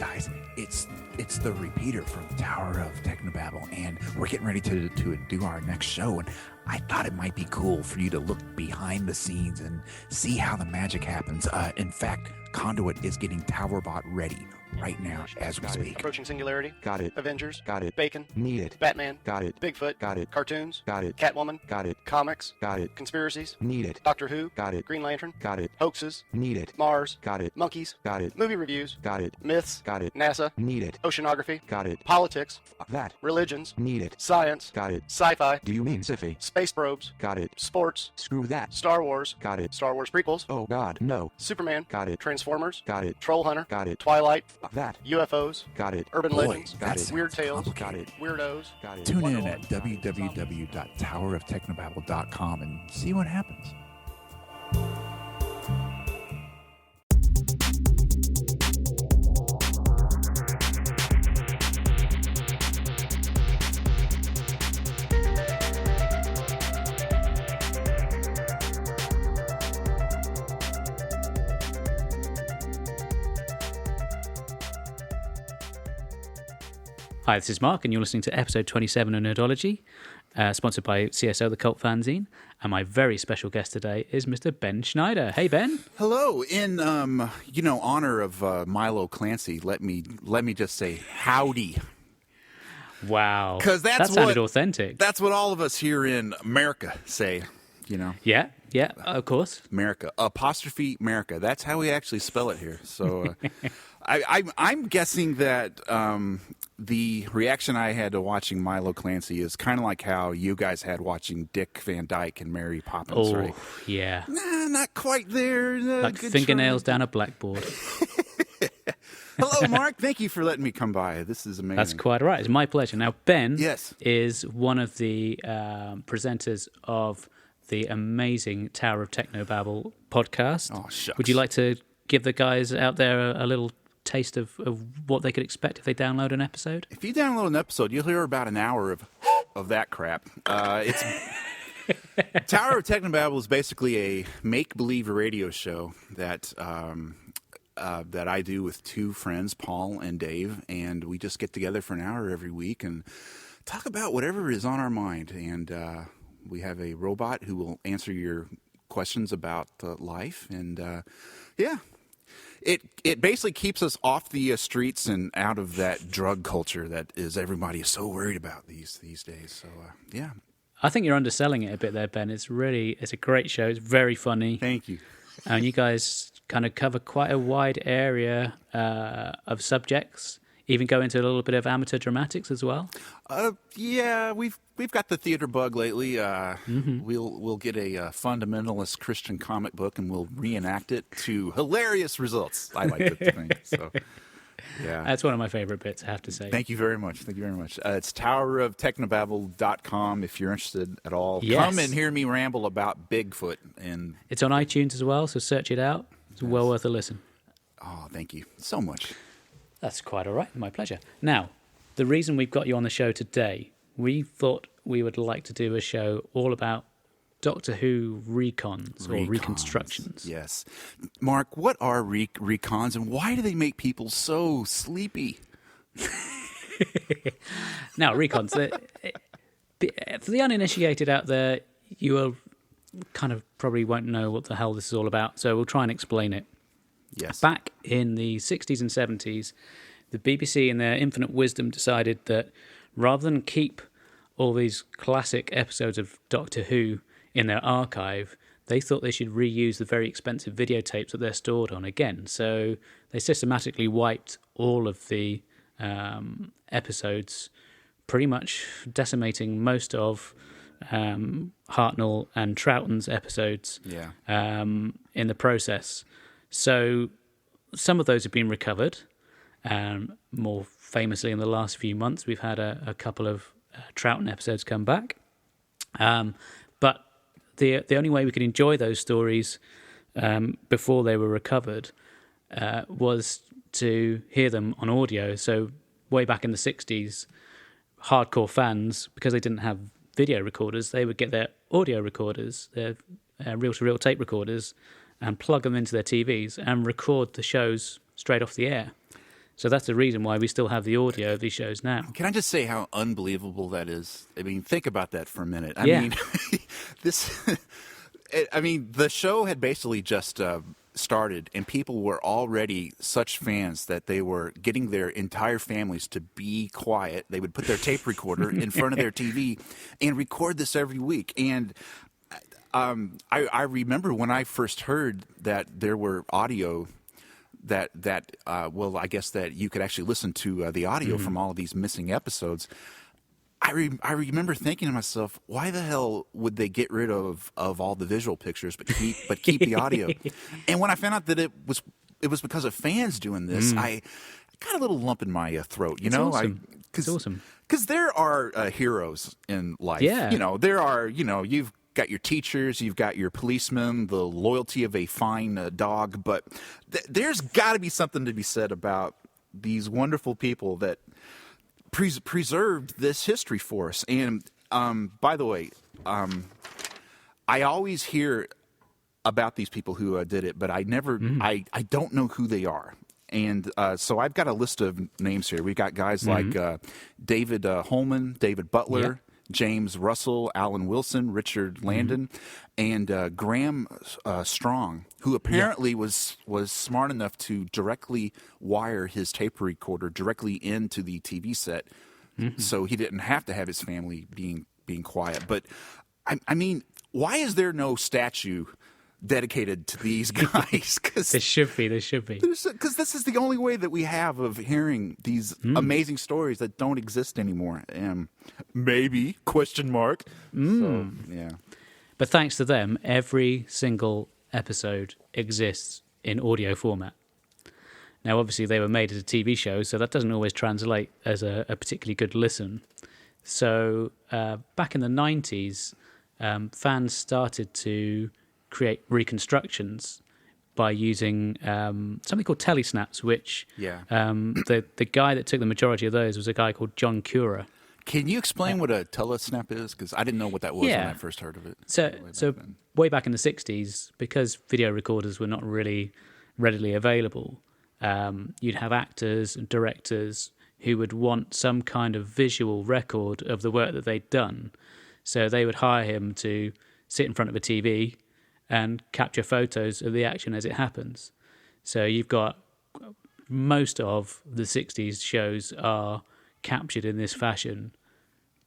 guys, it's the repeater from Tower of Technobabble, and we're getting ready to do our next show, and I thought it might be cool for you to look behind the scenes and see how the magic happens. In fact, Conduit is getting TowerBot ready right now as we speak. Approaching Singularity. Got it. Avengers. Got it. Bacon. Need it. Batman. Got it. Bigfoot. Got it. Cartoons. Got it. Catwoman. Got it. Comics. Got it. Conspiracies. Need it. Doctor Who. Got it. Green Lantern. Got it. Hoaxes. Need it. Mars. Got it. Monkeys. Got it. Movie reviews. Got it. Myths. Got it. NASA. Need it. Oceanography. Got it. Politics. That. Religions. Need it. Science. Got it. Sci-fi. Do you mean Siffy? Space probes. Got it. Sports. Screw that. Star Wars. Got it. Star Wars prequels. Oh God, no. Superman. Got it. Transformers. Got it. Troll Hunter. Got it. Twilight. That. UFOs. Got it. Urban Boy, legends. that Got it. sounds Weird tales. complicated. Got it. Weirdos. Got it. Tune in Wonder at Woman. www.toweroftechnobabble.com and see what happens. Hi, this is Mark, and you're listening to episode 27 of Nerdology, sponsored by CSO, the Cult Fanzine. And my very special guest today is Mr. Ben Schneider. Hey, Ben. Hello. In honor of Milo Clancy, let me just say howdy. Wow. 'Cause that sounded authentic. That's what all of us here in America say. Yeah, of course. America, apostrophe America. That's how we actually spell it here. So I'm guessing that the reaction I had to watching Milo Clancy is kind of like how you guys had watching Dick Van Dyke and Mary Poppins, right? Yeah. Nah, not quite there. Like Good fingernails try. down a blackboard. Hello, Mark. Thank you for letting me come by. This is amazing. That's quite all right. It's my pleasure. Now, Ben Yes. is one of the presenters of the amazing Tower of Technobabble podcast. Oh, shucks. Would you like to give the guys out there a little taste of what they could expect if they download an episode? If you download an episode, you'll hear about an hour of that crap. It's Tower of Technobabble is basically a make-believe radio show that that I do with two friends, Paul and Dave, and we just get together for an hour every week and talk about whatever is on our mind. And we have a robot who will answer your questions about life, and It basically keeps us off the streets and out of that drug culture that everybody is so worried about these days. So yeah. I think you're underselling it a bit there, Ben. It's a great show. It's very funny. Thank you. And you guys kind of cover quite a wide area of subjects. Even go into a little bit of amateur dramatics as well. Yeah, we've got the theater bug lately. We'll get a fundamentalist Christian comic book and we'll reenact it to hilarious results. I like to think so. Yeah, That's one of my favorite bits, I have to say. Thank you very much. It's toweroftechnobabble.com if you're interested at all. Yes. Come and hear me ramble about Bigfoot. And It's on iTunes as well, so search it out. It's well worth a listen. oh, thank you so much. That's quite all right. My pleasure. Now, the reason we've got you on the show today, we thought we would like to do a show all about Doctor Who recons or reconstructions. Yes. Mark, what are recons and why do they make people so sleepy? Now, recons, for the uninitiated out there, you will kind of probably won't know what the hell this is all about, so we'll try and explain it. Yes. Back in the 60s and 70s, the BBC in their infinite wisdom decided that rather than keep all these classic episodes of Doctor Who in their archive, they thought they should reuse the very expensive videotapes that they're stored on again. So they systematically wiped all of the episodes, pretty much decimating most of Hartnell and Troughton's episodes in the process. So some of those have been recovered. More famously, in the last few months, we've had a couple of Troughton episodes come back. But the only way we could enjoy those stories before they were recovered was to hear them on audio. So way back in the 60s, hardcore fans, because they didn't have video recorders, they would get their audio recorders, their reel-to-reel tape recorders, and plug them into their TVs and record the shows straight off the air. So that's the reason why we still have the audio of these shows now. Can I just say how unbelievable that is? I mean, think about that for a minute. I Yeah. mean, this. I mean, the show had basically just started, and people were already such fans that they were getting their entire families to be quiet. They would put their tape recorder in front of their TV and record this every week. And I remember when I first heard that there were audio that well, I guess that you could actually listen to the audio from all of these missing episodes. I remember thinking to myself, why the hell would they get rid of all the visual pictures but keep the audio? And when I found out that it was because of fans doing this, I got a little lump in my throat. It's awesome. It's awesome. Because there are heroes in life. Yeah. There are. You've got your teachers, you've got your policemen, the loyalty of a fine dog, but there's got to be something to be said about these wonderful people that preserved this history for us. And by the way, I always hear about these people who did it, but I never, I don't know who they are. And so I've got a list of names here. We got guys like David Holman, David Butler, James Russell, Alan Wilson, Richard Landon, and Graham Strong, who apparently was smart enough to directly wire his tape recorder directly into the TV set, so he didn't have to have his family being quiet. But I mean, why is there no statue dedicated to these guys? Cause There should be. Because this is the only way that we have of hearing these amazing stories that don't exist anymore. Maybe, question mark. So, yeah. But thanks to them, every single episode exists in audio format. Now, obviously, they were made as a TV show, so that doesn't always translate as a particularly good listen. So back in the 90s, fans started to create reconstructions by using something called telesnaps, which the guy that took the majority of those was a guy called John Cura. Can you explain what a telesnap is? Because I didn't know what that was when I first heard of it. So way back in the 60s, because video recorders were not really readily available, you'd have actors and directors who would want some kind of visual record of the work that they'd done. So they would hire him to sit in front of a TV and capture photos of the action as it happens. So you've got most of the 60s shows are captured in this fashion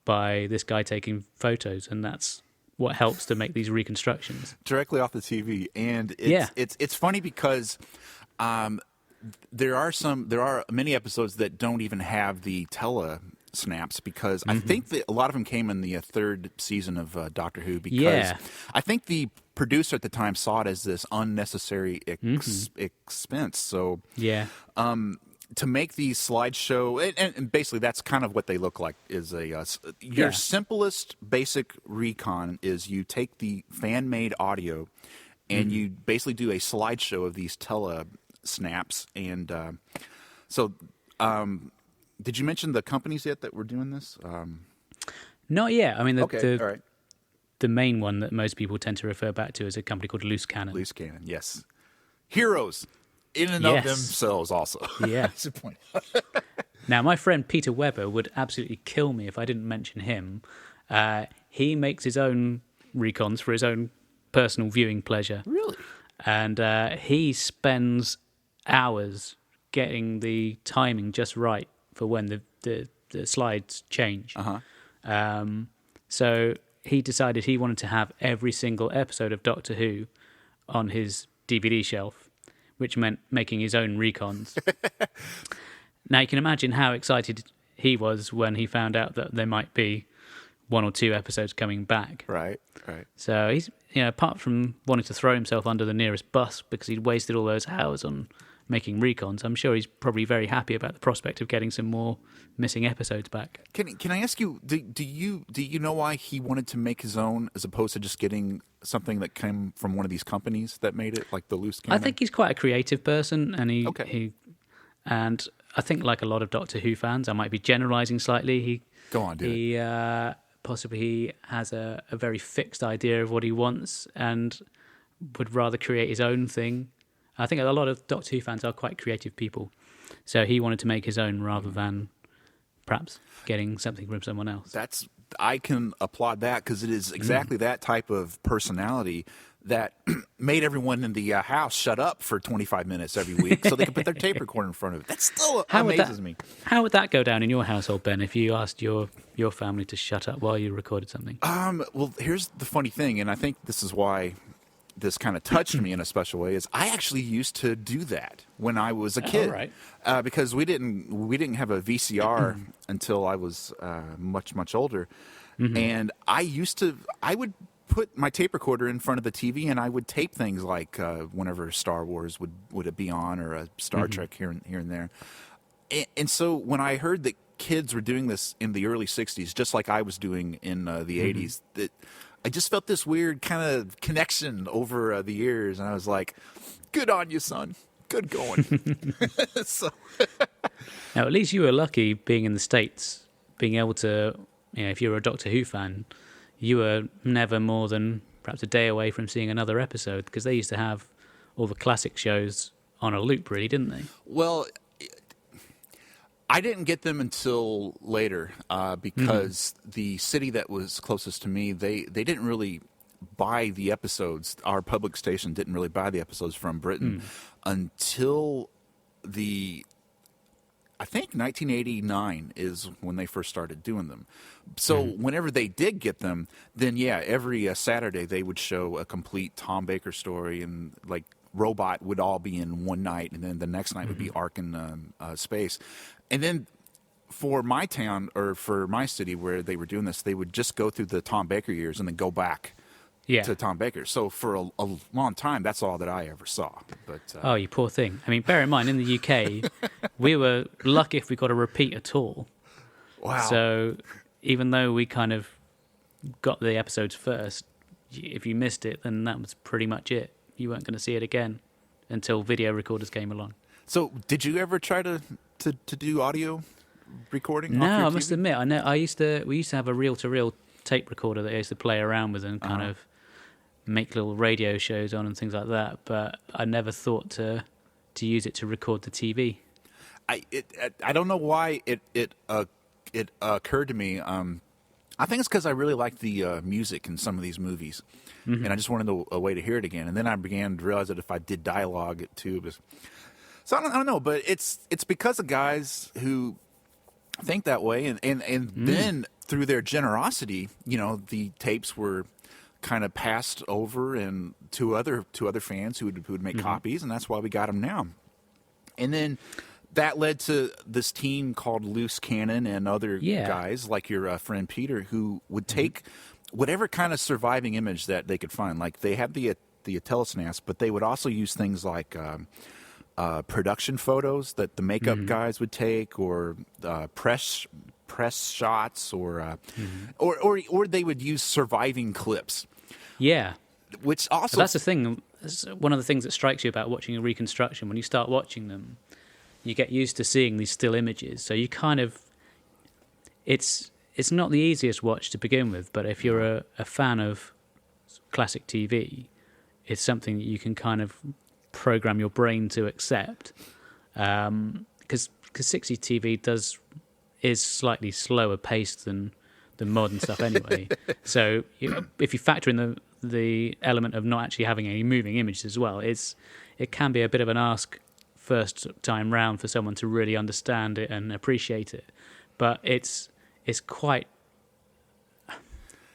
by this guy taking photos, and that's what helps to make these reconstructions. Directly off the TV. And it's funny because there are many episodes that don't even have the snaps, because I think that a lot of them came in the third season of Doctor Who, because I think the producer at the time saw it as this unnecessary expense. So to make these slideshow, and basically that's kind of what they look like, is your simplest basic recon is you take the fan-made audio and you basically do a slideshow of these snaps. And did you mention the companies yet that were doing this? Not yet. I mean, all right. The main one that most people tend to refer back to is a company called Loose Cannon. Loose Cannon, yes. Heroes in and of themselves also. Yeah. That's the point. Now, my friend Peter Weber would absolutely kill me if I didn't mention him. He makes his own recons for his own personal viewing pleasure. Really? And he spends hours getting the timing just right for when the slides change. So he decided he wanted to have every single episode of Doctor Who on his DVD shelf, which meant making his own recons. Now you can imagine how excited he was when he found out that there might be one or two episodes coming back. Right. So he's, apart from wanting to throw himself under the nearest bus because he'd wasted all those hours on making recons, I'm sure he's probably very happy about the prospect of getting some more missing episodes back. Can I ask you, do you know why he wanted to make his own as opposed to just getting something that came from one of these companies that made it, like the Loose Cannon? I think he's quite a creative person, and and I think, like a lot of Doctor Who fans, I might be generalising slightly. Go on, dude. Possibly he has a very fixed idea of what he wants and would rather create his own thing. I think a lot of Doctor Who fans are quite creative people. So he wanted to make his own rather than perhaps getting something from someone else. I can applaud that, because it is exactly that type of personality that made everyone in the house shut up for 25 minutes every week so they could put their tape recorder in front of it. That still amazes me. How would that go down in your household, Ben, if you asked your family to shut up while you recorded something? Well, here's the funny thing, and I think this is why this kind of touched me in a special way, is I actually used to do that when I was a kid. Right. Because we didn't have a VCR until I was much older. And I would put my tape recorder in front of the TV, and I would tape things like whenever Star Wars would be on, or a Star Trek here and there. And so when I heard that kids were doing this in the early 60s, just like I was doing in the 80s, that I just felt this weird kind of connection over the years, and I was like, good on you, son. Good going. So. Now, at least you were lucky being in the States, being able to, if you were a Doctor Who fan, you were never more than perhaps a day away from seeing another episode, because they used to have all the classic shows on a loop, really, didn't they? Well, I didn't get them until later because the city that was closest to me, they didn't really buy the episodes. Our public station didn't really buy the episodes from Britain until I think 1989 is when they first started doing them. So whenever they did get them, then every Saturday they would show a complete Tom Baker story, and like Robot would all be in one night, and then the next night would be Ark in Space. And then for my town, or for my city where they were doing this, they would just go through the Tom Baker years and then go back to Tom Baker. So for a long time, that's all that I ever saw. But oh, you poor thing. I mean, bear in mind, in the UK, we were lucky if we got a repeat at all. Wow. So even though we kind of got the episodes first, if you missed it, then that was pretty much it. You weren't going to see it again until video recorders came along. So did you ever try to do audio recording? No, I must admit, I know we used to have a reel-to-reel tape recorder that I used to play around with and kind of make little radio shows on and things like that, but I never thought to use it to record the TV. I don't know why it occurred to me. I think it's because I really liked the music in some of these movies, and I just wanted a way to hear it again. And then I began to realize that if I did dialogue too, so I don't know, but it's because of guys who think that way, and then through their generosity, the tapes were kind of passed over and to other fans who would make copies, and that's why we got them now. And then that led to this team called Loose Cannon and other guys like your friend Peter, who would take whatever kind of surviving image that they could find. Like they had the telesnas, but they would also use things like production photos that the makeup guys would take, or press shots, or they would use surviving clips. Yeah, which also that's the thing. One of the things that strikes you about watching a reconstruction, when you start watching them, you get used to seeing these still images. So you kind of, it's not the easiest watch to begin with, but if you're a fan of classic TV, it's something that you can kind of program your brain to accept. Because 60s TV is slightly slower paced than modern stuff anyway. So if you factor in the element of not actually having any moving images as well, it can be a bit of an ask first time round for someone to really understand it and appreciate it. But it's quite...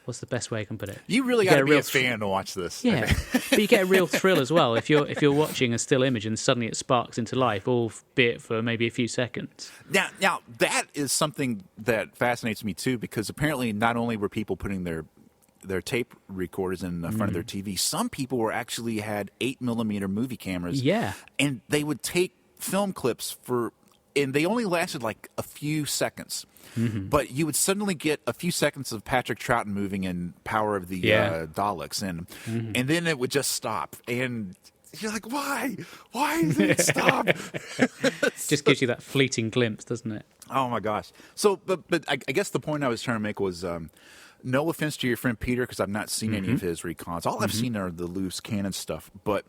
What's the best way I can put it? You really got to be a fan to watch this. Yeah, but you get a real thrill as well if you're watching a still image and suddenly it sparks into life, albeit for maybe a few seconds. Now that is something that fascinates me too, because apparently not only were people putting their tape recorders in front of their TV, some people actually had 8mm movie cameras. Yeah, and they would take film clips and they only lasted like a few seconds. But you would suddenly get a few seconds of Patrick Troughton moving in Power of the Daleks, and then it would just stop, and you're like, why did it stop? Just gives you that fleeting glimpse, doesn't it? Oh my gosh. So, but I guess the point I was trying to make was, no offense to your friend Peter, because I've not seen any of his recons. All I've seen are the Loose Cannon stuff, but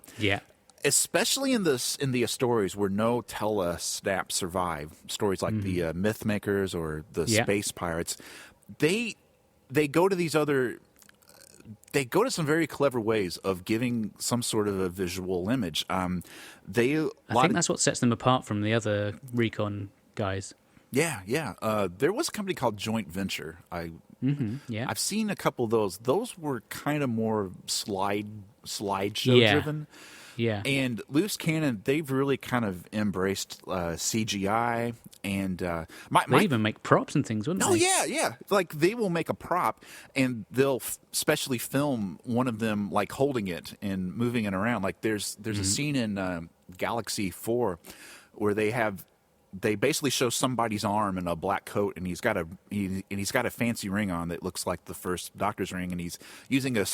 especially in the stories where no telesnaps survive, stories like the Myth Makers or the Space Pirates, they go to these other. They go to some very clever ways of giving some sort of a visual image. I think that's what sets them apart from the other recon guys. Yeah. There was a company called Joint Venture. I've seen a couple of those. Those were kind of more slideshow driven. Yeah. And Loose Cannon, they've really kind of embraced CGI. And they even make props and things, wouldn't they? Oh, yeah. Like, they will make a prop, and they'll specially film one of them, like, holding it and moving it around. Like, there's a scene in Galaxy 4 where they basically show somebody's arm in a black coat, and he's got a fancy ring on that looks like the first Doctor's ring, and he's using a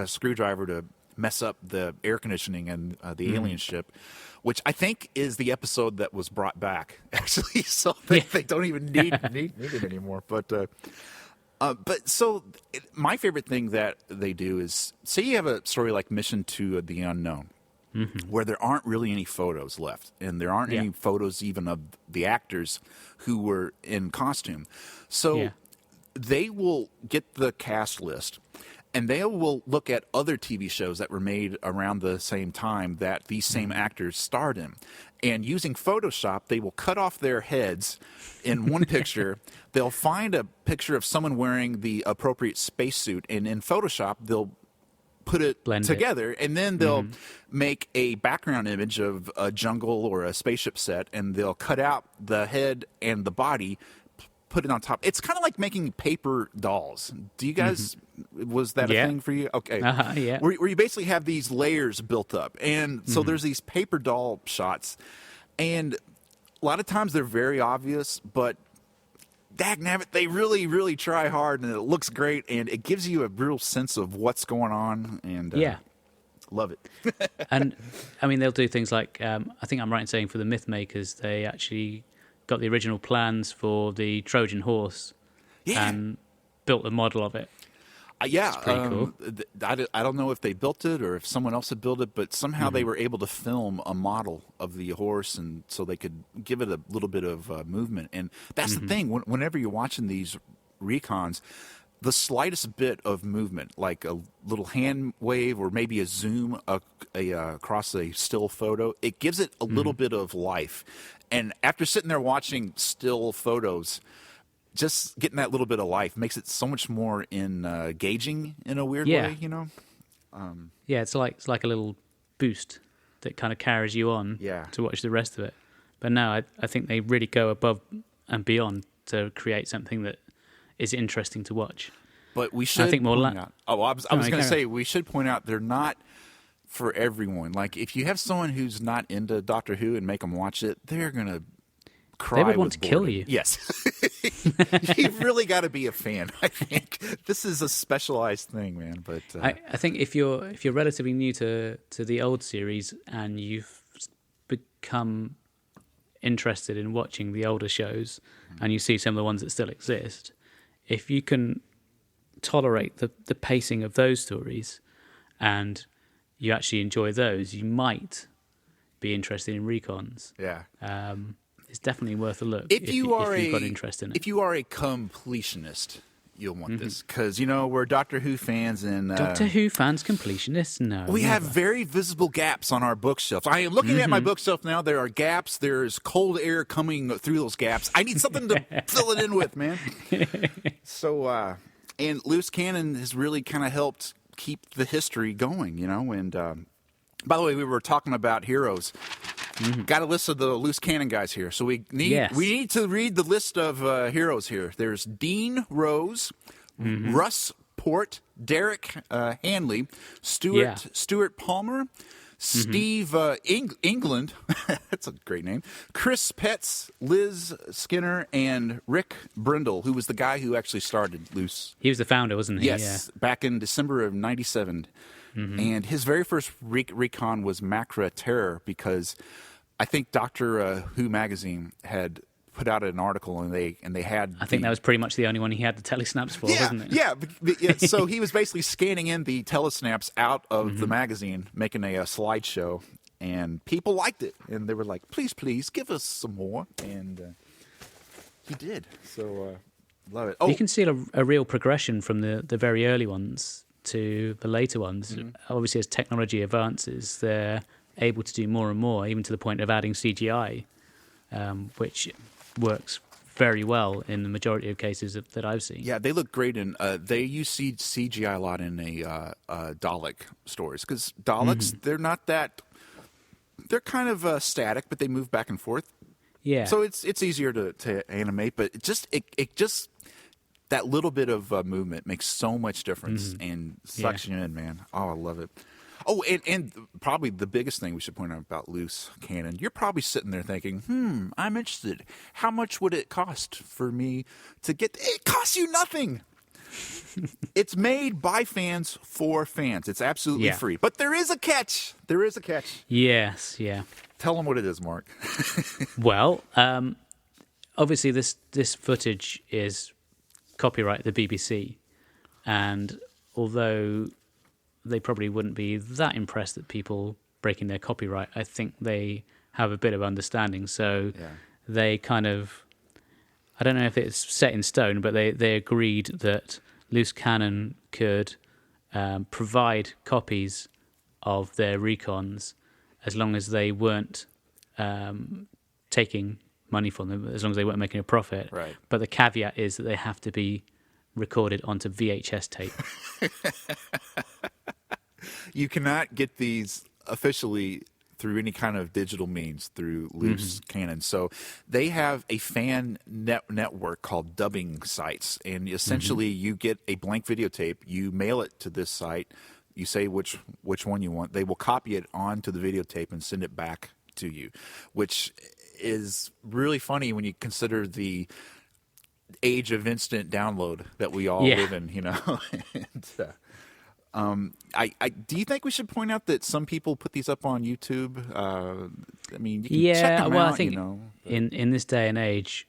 screwdriver to mess up the air conditioning and the alien ship, which I think is the episode that was brought back, actually. So they don't even need it anymore. But so my favorite thing that they do is, say you have a story like Mission to the Unknown, where there aren't really any photos left, and there aren't any photos even of the actors who were in costume. So they will get the cast list, and they will look at other TV shows that were made around the same time that these same actors starred in. And using Photoshop, they will cut off their heads in one picture. They'll find a picture of someone wearing the appropriate spacesuit, and in Photoshop, they'll put it together, and then they'll make a background image of a jungle or a spaceship set, and they'll cut out the head and the body, put it on top. It's kind of like making paper dolls. Do you guys, was that a thing for you? Okay. Yeah. Where you basically have these layers built up. And so there's these paper doll shots. And a lot of times they're very obvious, but dagnabbit, they really, really try hard, and it looks great, and it gives you a real sense of what's going on. And love it. And, I mean, they'll do things like, I think I'm right in saying for the Myth Makers, they actually got the original plans for the Trojan horse and built a model of it. Yeah, pretty cool. I don't know if they built it or if someone else had built it, but somehow they were able to film a model of the horse, and so they could give it a little bit of movement. And that's the thing. Whenever you're watching these recons, the slightest bit of movement, like a little hand wave or maybe a zoom across a still photo, it gives it a little bit of life. And after sitting there watching still photos, just getting that little bit of life makes it so much more engaging in a weird way, you know? It's like a little boost that kind of carries you on to watch the rest of it. But no, I think they really go above and beyond to create something that is interesting to watch. But we should point out. I was going to say, we should point out they're not for everyone. Like, if you have someone who's not into Doctor Who and make them watch it, they're going to cry. They would want to kill you. Yes. You've really got to be a fan, I think. This is a specialized thing, man. But I think if you're relatively new to the old series and you've become interested in watching the older shows and you see some of the ones that still exist, if you can tolerate the pacing of those stories and you actually enjoy those, you might be interested in recons. Yeah. It's definitely worth a look if you've got interest in it. If you are a completionist, you'll want this, because, you know, we're Doctor Who fans. And Doctor Who fans, completionists? No. We have very visible gaps on our bookshelves. I am looking at my bookshelf now. There are gaps. There's cold air coming through those gaps. I need something to fill it in with, man. So, and Loose Cannon has really kind of helped keep the history going, you know. And by the way, we were talking about heroes. Got a list of the Loose Cannon guys here. So we need to read the list of heroes here. There's Dean Rose, Russ Port, Derek Hanley, Stuart Palmer, Steve England, that's a great name, Chris Petz, Liz Skinner, and Rick Brindle, who was the guy who actually started Loose. He was the founder, wasn't he? Yes, back in December of 97. And his very first recon was Macra Terror, because I think Doctor Who magazine had put out an article, and they had. I think that was pretty much the only one he had the telesnaps for, wasn't it? Yeah. So he was basically scanning in the telesnaps out of the magazine, making a slideshow, and people liked it, and they were like, please give us some more, and he did. So love it. You can see a real progression from the very early ones to the later ones. Obviously, as technology advances, they're able to do more and more, even to the point of adding CGI, which works very well in the majority of cases that I've seen. Yeah, they look great in. They use CGI a lot in Dalek stories, because Daleks they're not that. They're kind of static, but they move back and forth. Yeah. So it's easier to animate, but it just that little bit of movement makes so much difference and sucks you in, man. Oh, I love it. Oh, and probably the biggest thing we should point out about loose cannon, you're probably sitting there thinking, I'm interested. How much would it cost for me to get... It costs you nothing. It's made by fans for fans. It's absolutely free. But there is a catch. There is a catch. Yes, yeah. Tell them what it is, Mark. Well, obviously this footage is copyright the BBC, and although they probably wouldn't be that impressed at people breaking their copyright, I think they have a bit of understanding. So they kind of, I don't know if it's set in stone, but they agreed that Loose Cannon could provide copies of their recons as long as they weren't taking money from them, as long as they weren't making a profit. Right. But the caveat is that they have to be recorded onto VHS tape. You cannot get these officially through any kind of digital means through Loose Cannon. So they have a fan network called dubbing sites, and essentially you get a blank videotape, you mail it to this site, you say which one you want, they will copy it onto the videotape and send it back to you, which is really funny when you consider the age of instant download that we all live in, you know. And, do you think we should point out that some people put these up on YouTube? I mean, you can check them out, I think you know. in this day and age,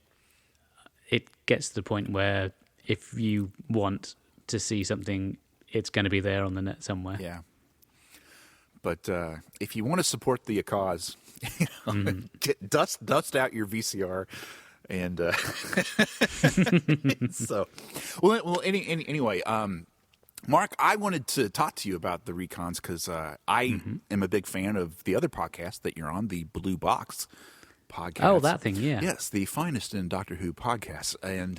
it gets to the point where if you want to see something, it's going to be there on the net somewhere. Yeah. But if you want to support the cause, you know, dust out your VCR. And so, well, anyway, Mark, I wanted to talk to you about the Recons because I am a big fan of the other podcast that you're on, the Blue Box podcast. Oh, that thing, yeah. Yes, the finest in Doctor Who podcasts. And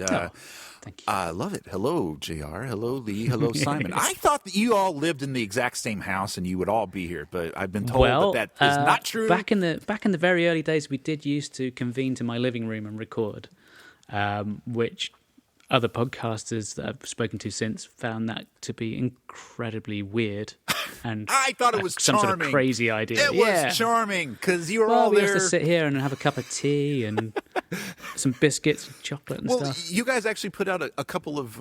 thank you. I love it. Hello, JR. Hello, Lee. Hello, Simon. I thought that you all lived in the exact same house and you would all be here, but I've been told that is not true. Back in the very early days, we did used to convene to my living room and record, which other podcasters that I've spoken to since found that to be incredibly weird. And I thought it was some charming. Sort of crazy idea. It was charming because you were all we there. used to sit here and have a cup of tea and some biscuits and chocolate and stuff. You guys actually put out a couple of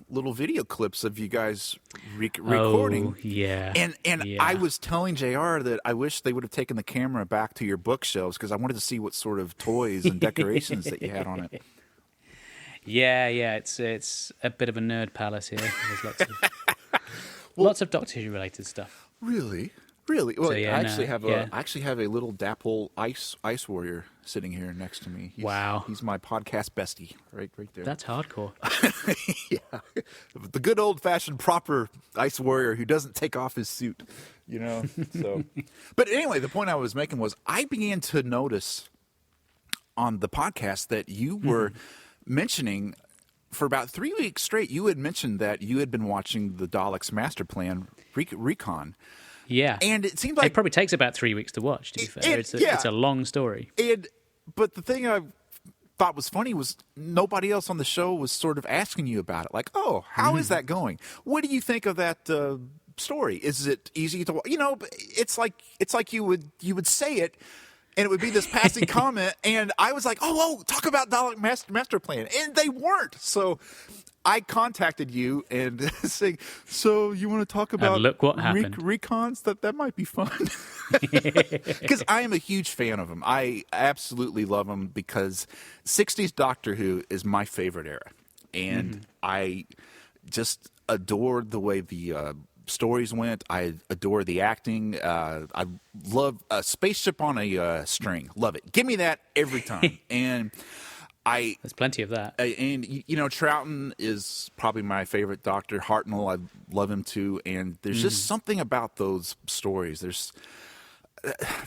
little video clips of you guys recording. Oh, yeah. And I was telling JR that I wish they would have taken the camera back to your bookshelves because I wanted to see what sort of toys and decorations that you had on it. Yeah, it's a bit of a nerd palace here. There's lots of Doctor Who related stuff. Really? Well, So, I actually have a little dapple ice warrior sitting here next to me. Wow, he's my podcast bestie, right there. That's hardcore. Yeah, the good old fashioned proper ice warrior who doesn't take off his suit, you know. So, but anyway, the point I was making was I began to notice on the podcast that you were mentioning for about 3 weeks straight. You had mentioned that you had been watching the Daleks Master Plan Recon. Yeah, and it seemed like it probably takes about 3 weeks to watch. To be fair, it's a long story. But the thing I thought was funny was nobody else on the show was sort of asking you about it. Like, oh, how is that going? What do you think of that story? Is it easy to, you know? It's like you would say it, and it would be this passing comment, and I was like, oh, talk about Dalek Master Plan, and they weren't. So I contacted you and saying, so you want to talk about look what happened. Recons? That might be fun. Because I am a huge fan of them. I absolutely love them because 60s Doctor Who is my favorite era. And I just adored the way the stories went. I adore the acting. I love a spaceship on a string. Love it. Give me that every time. And there's plenty of that. And Troughton is probably my favorite Doctor. Hartnell, I love him too. And there's just something about those stories.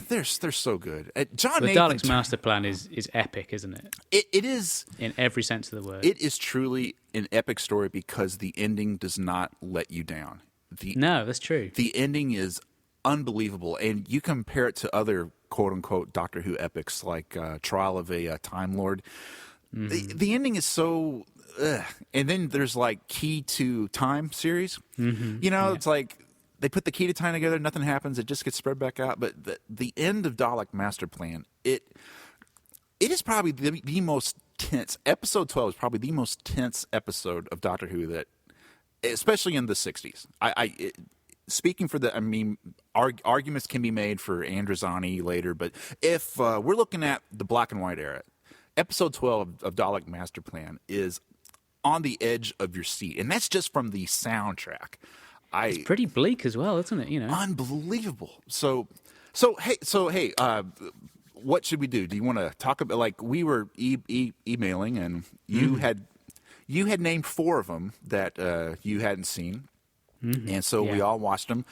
They're so good. John The Nathan, Daleks' master plan is epic, isn't it? It is in every sense of the word. It is truly an epic story because the ending does not let you down. No, that's true. The ending is unbelievable, and you compare it to other quote unquote Doctor Who epics like Trial of a Time Lord. The ending is so, and then there's like Key to Time series. It's like they put the Key to Time together, nothing happens, it just gets spread back out. But the end of Dalek Master Plan, it is probably the most tense. Episode 12 is probably the most tense episode of Doctor Who that, especially in the 60s. Speaking for arguments can be made for Androzani later, but if we're looking at the black and white era, Episode 12 of Dalek Master Plan is on the edge of your seat, and that's just from the soundtrack. It's pretty bleak as well, isn't it? Unbelievable. So hey, what should we do? Do you want to talk about, like, we were emailing, and you had named 4 of them that you hadn't seen, and so we all watched them.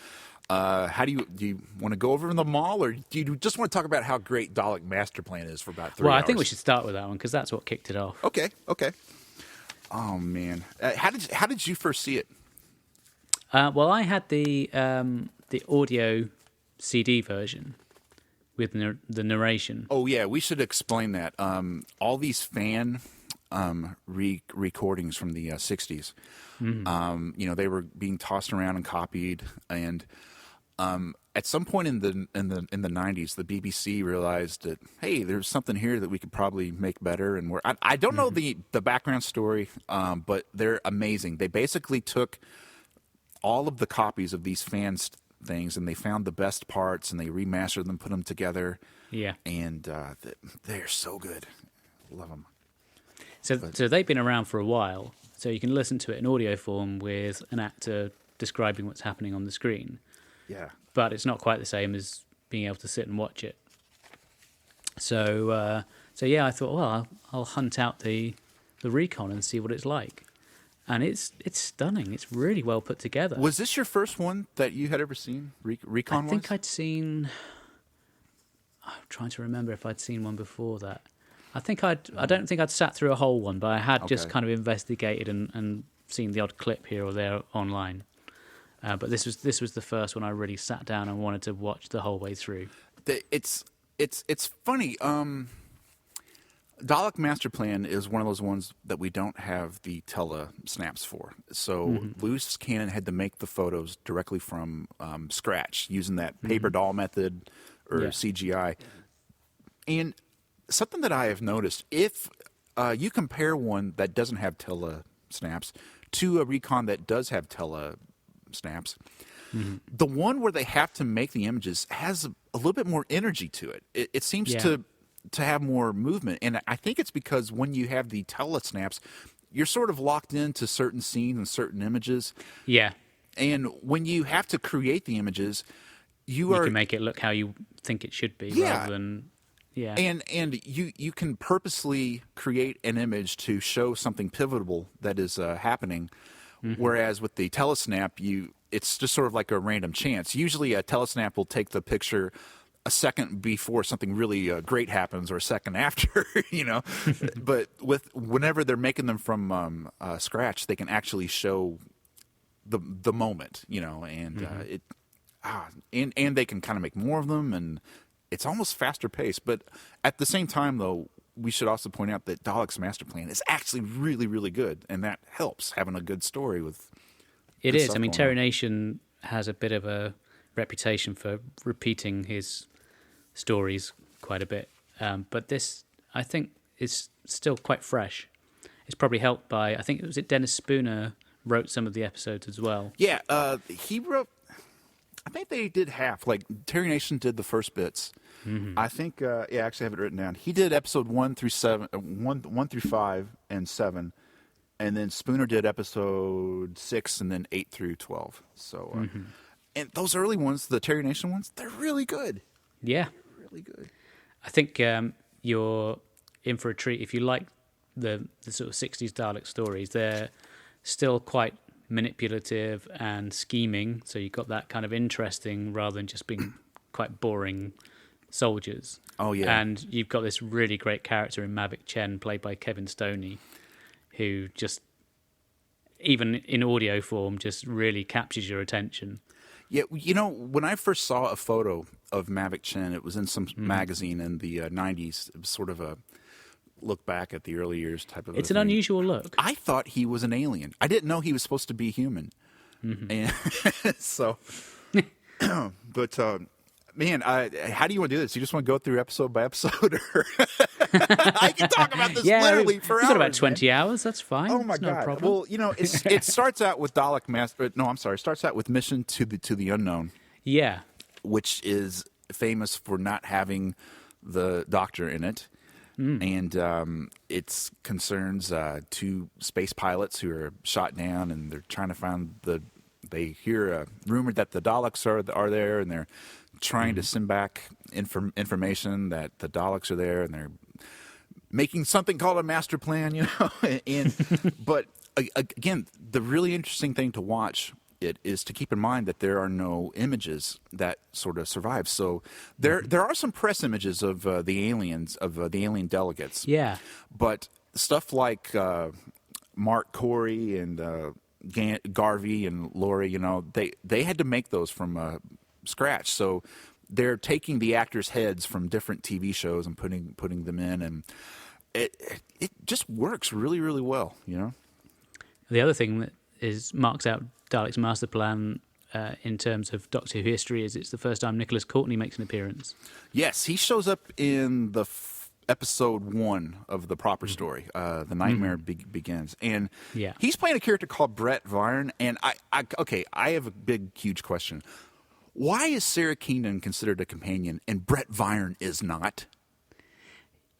How do you want to go over them all, or do you just want to talk about how great Dalek Master Plan is for about 3 hours? Well, I think we should start with that one because that's what kicked it off. Okay. Oh man, how did you first see it? Well, I had the audio CD version with the narration. Oh yeah, we should explain that. All these fan recordings from the 60s, they were being tossed around and copied, and at some point in the 90s, the BBC realized that, hey, there's something here that we could probably make better. And I don't know the background story, but they're amazing. They basically took all of the copies of these fans things, and they found the best parts, and they remastered them, put them together. Yeah, and they're so good. Love them. So they've been around for a while. So you can listen to it in audio form with an actor describing what's happening on the screen. Yeah. But it's not quite the same as being able to sit and watch it. So I thought, well, I'll hunt out the Recon and see what it's like. And it's stunning. It's really well put together. Was this your first one that you had ever seen? Recon? I think I'd seen. I'm trying to remember if I'd seen one before that. I don't think I'd sat through a whole one, but I had just kind of investigated and seen the odd clip here or there online. But this was the first one I really sat down and wanted to watch the whole way through. It's funny. Dalek Master Plan is one of those ones that we don't have the tele-snaps for. So Loose Cannon had to make the photos directly from scratch using that paper doll method or CGI. And something that I have noticed, if you compare one that doesn't have tele-snaps to a Recon that does have tele-snaps, the one where they have to make the images has a little bit more energy to it. It seems to have more movement, and I think it's because when you have the telesnaps, you're sort of locked into certain scenes and certain images. Yeah. And when you have to create the images, you can make it look how you think it should be rather than And you can purposely create an image to show something pivotal that is happening, whereas with the telesnap, it's just sort of like a random chance. Usually a telesnap will take the picture a second before something really great happens or a second after, But whenever they're making them from scratch, they can actually show the moment, and and they can kind of make more of them, and it's almost faster paced. But at the same time, though, we should also point out that Dalek's Master Plan is actually really, really good, and that helps having a good story with. It is. I mean, Terry Nation has a bit of a reputation for repeating his stories quite a bit, but this, I think, is still quite fresh. It's probably helped by, I think it was Dennis Spooner wrote some of the episodes as well. Yeah, he wrote. I think they did half. Like Terry Nation did the first bits. I think. I actually have it written down. He did episode 1 through 7, 1 through 5 and 7, and then Spooner did episode 6, and then 8 through 12. So, and those early ones, the Terry Nation ones, they're really good. Yeah, Really good. I think you're in for a treat if you like the sort of 60s Dalek stories. They're still quite manipulative and scheming, so you've got that kind of interesting rather than just being quite boring soldiers. Oh, yeah. And you've got this really great character in Mavic Chen, played by Kevin Stoney, who just, even in audio form, just really captures your attention. Yeah, when I first saw a photo of Mavic Chen, it was in some magazine in the 90s. It was sort of a look back at the early years type of It's an an unusual look. I thought he was an alien. I didn't know he was supposed to be human. And so, but man, how do you want to do this? You just want to go through episode by episode? Or I can talk about this literally for hours. We've got about 20 hours. That's fine. Oh my it's God. No problem. Well, it starts out with Dalek Master. No, I'm sorry. It starts out with Mission to the Unknown. Yeah. Which is famous for not having the Doctor in it. And it concerns two space pilots who are shot down, and they're trying to find they hear a rumor that the Daleks are there, and they're trying to send back information that the Daleks are there, and they're making something called a master plan, but again, the really interesting thing to watch it is to keep in mind that there are no images that sort of survive. So there are some press images of the aliens, of the alien delegates. Yeah. But stuff like Mark Corey and Garvey and Laurie, they had to make those from scratch. So they're taking the actors' heads from different TV shows and putting them in, and it just works really, really well, The other thing that marks out Dalek's master plan in terms of Doctor Who history is it's the first time Nicholas Courtney makes an appearance. Yes, he shows up in the episode 1 of the proper story. The Nightmare begins, and he's playing a character called Brett Vyrne. And I have a big, huge question. Why is Sarah Keenan considered a companion and Brett Vyrne is not?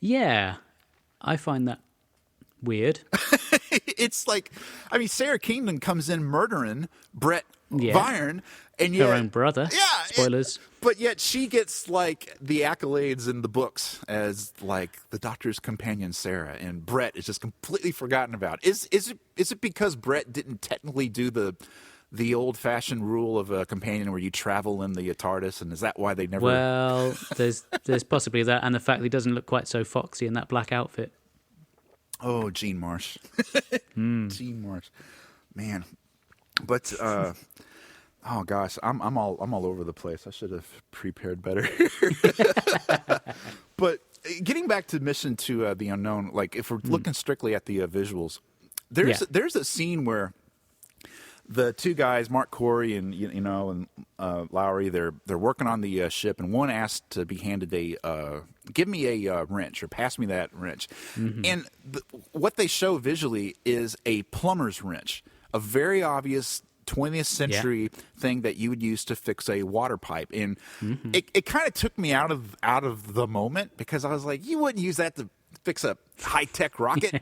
Yeah, I find that weird. It's like, Sarah Keenan comes in murdering Brett Vyrne, and yet, her own brother. Yeah, spoilers. But yet she gets like the accolades in the books as like the Doctor's companion, Sarah, and Brett is just completely forgotten about. Is it because Brett didn't technically do the old-fashioned rule of a companion where you travel in the TARDIS, and is that why they never? Well, there's possibly that, and the fact that he doesn't look quite so foxy in that black outfit. Oh, Gene Marsh. Gene Marsh. Man. But oh gosh, I'm all over the place. I should have prepared better. But getting back to Mission to the Unknown, like if we're looking strictly at the visuals, there's a scene where the two guys, Mark Corey and and Lowry, they're working on the ship, and one asked to be handed give me a wrench or pass me that wrench, and what they show visually is a plumber's wrench, a very obvious 20th century thing that you would use to fix a water pipe, and it kind of took me out of the moment, because I was like, you wouldn't use that to fix a high-tech rocket.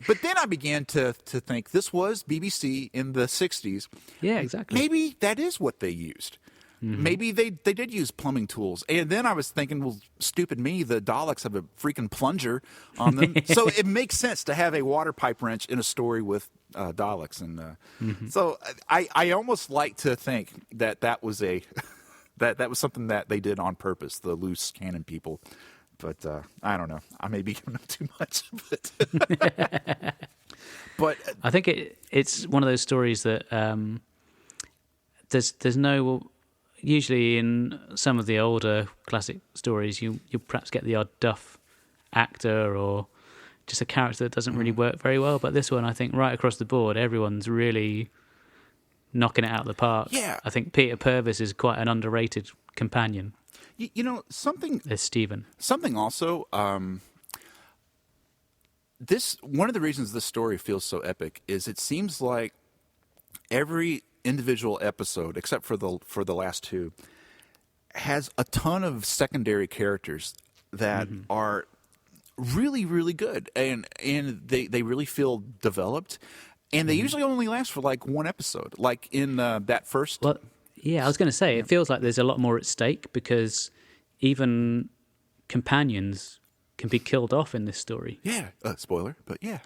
But then I began to think this was BBC in the 60s. Yeah, exactly. Maybe that is what they used. Maybe they did use plumbing tools. And then I was thinking, well, stupid me, the Daleks have a freaking plunger on them. So it makes sense to have a water pipe wrench in a story with Daleks. And so I almost like to think that was that was something that they did on purpose, the loose cannon people. But I don't know. I may be giving them too much. But I think it's one of those stories that there's no. Usually in some of the older classic stories, you perhaps get the odd duff actor or just a character that doesn't really work very well. But this one, I think, right across the board, everyone's really knocking it out of the park. Yeah. I think Peter Purves is quite an underrated companion. Something as Stephen. Something also. This one of the reasons this story feels so epic is it seems like every individual episode, except for the last two, has a ton of secondary characters that are really, really good, and they really feel developed, and they usually only last for like one episode, like in that first. Well, yeah, I was going to say, it feels like there's a lot more at stake because even companions can be killed off in this story. Yeah, spoiler, but yeah.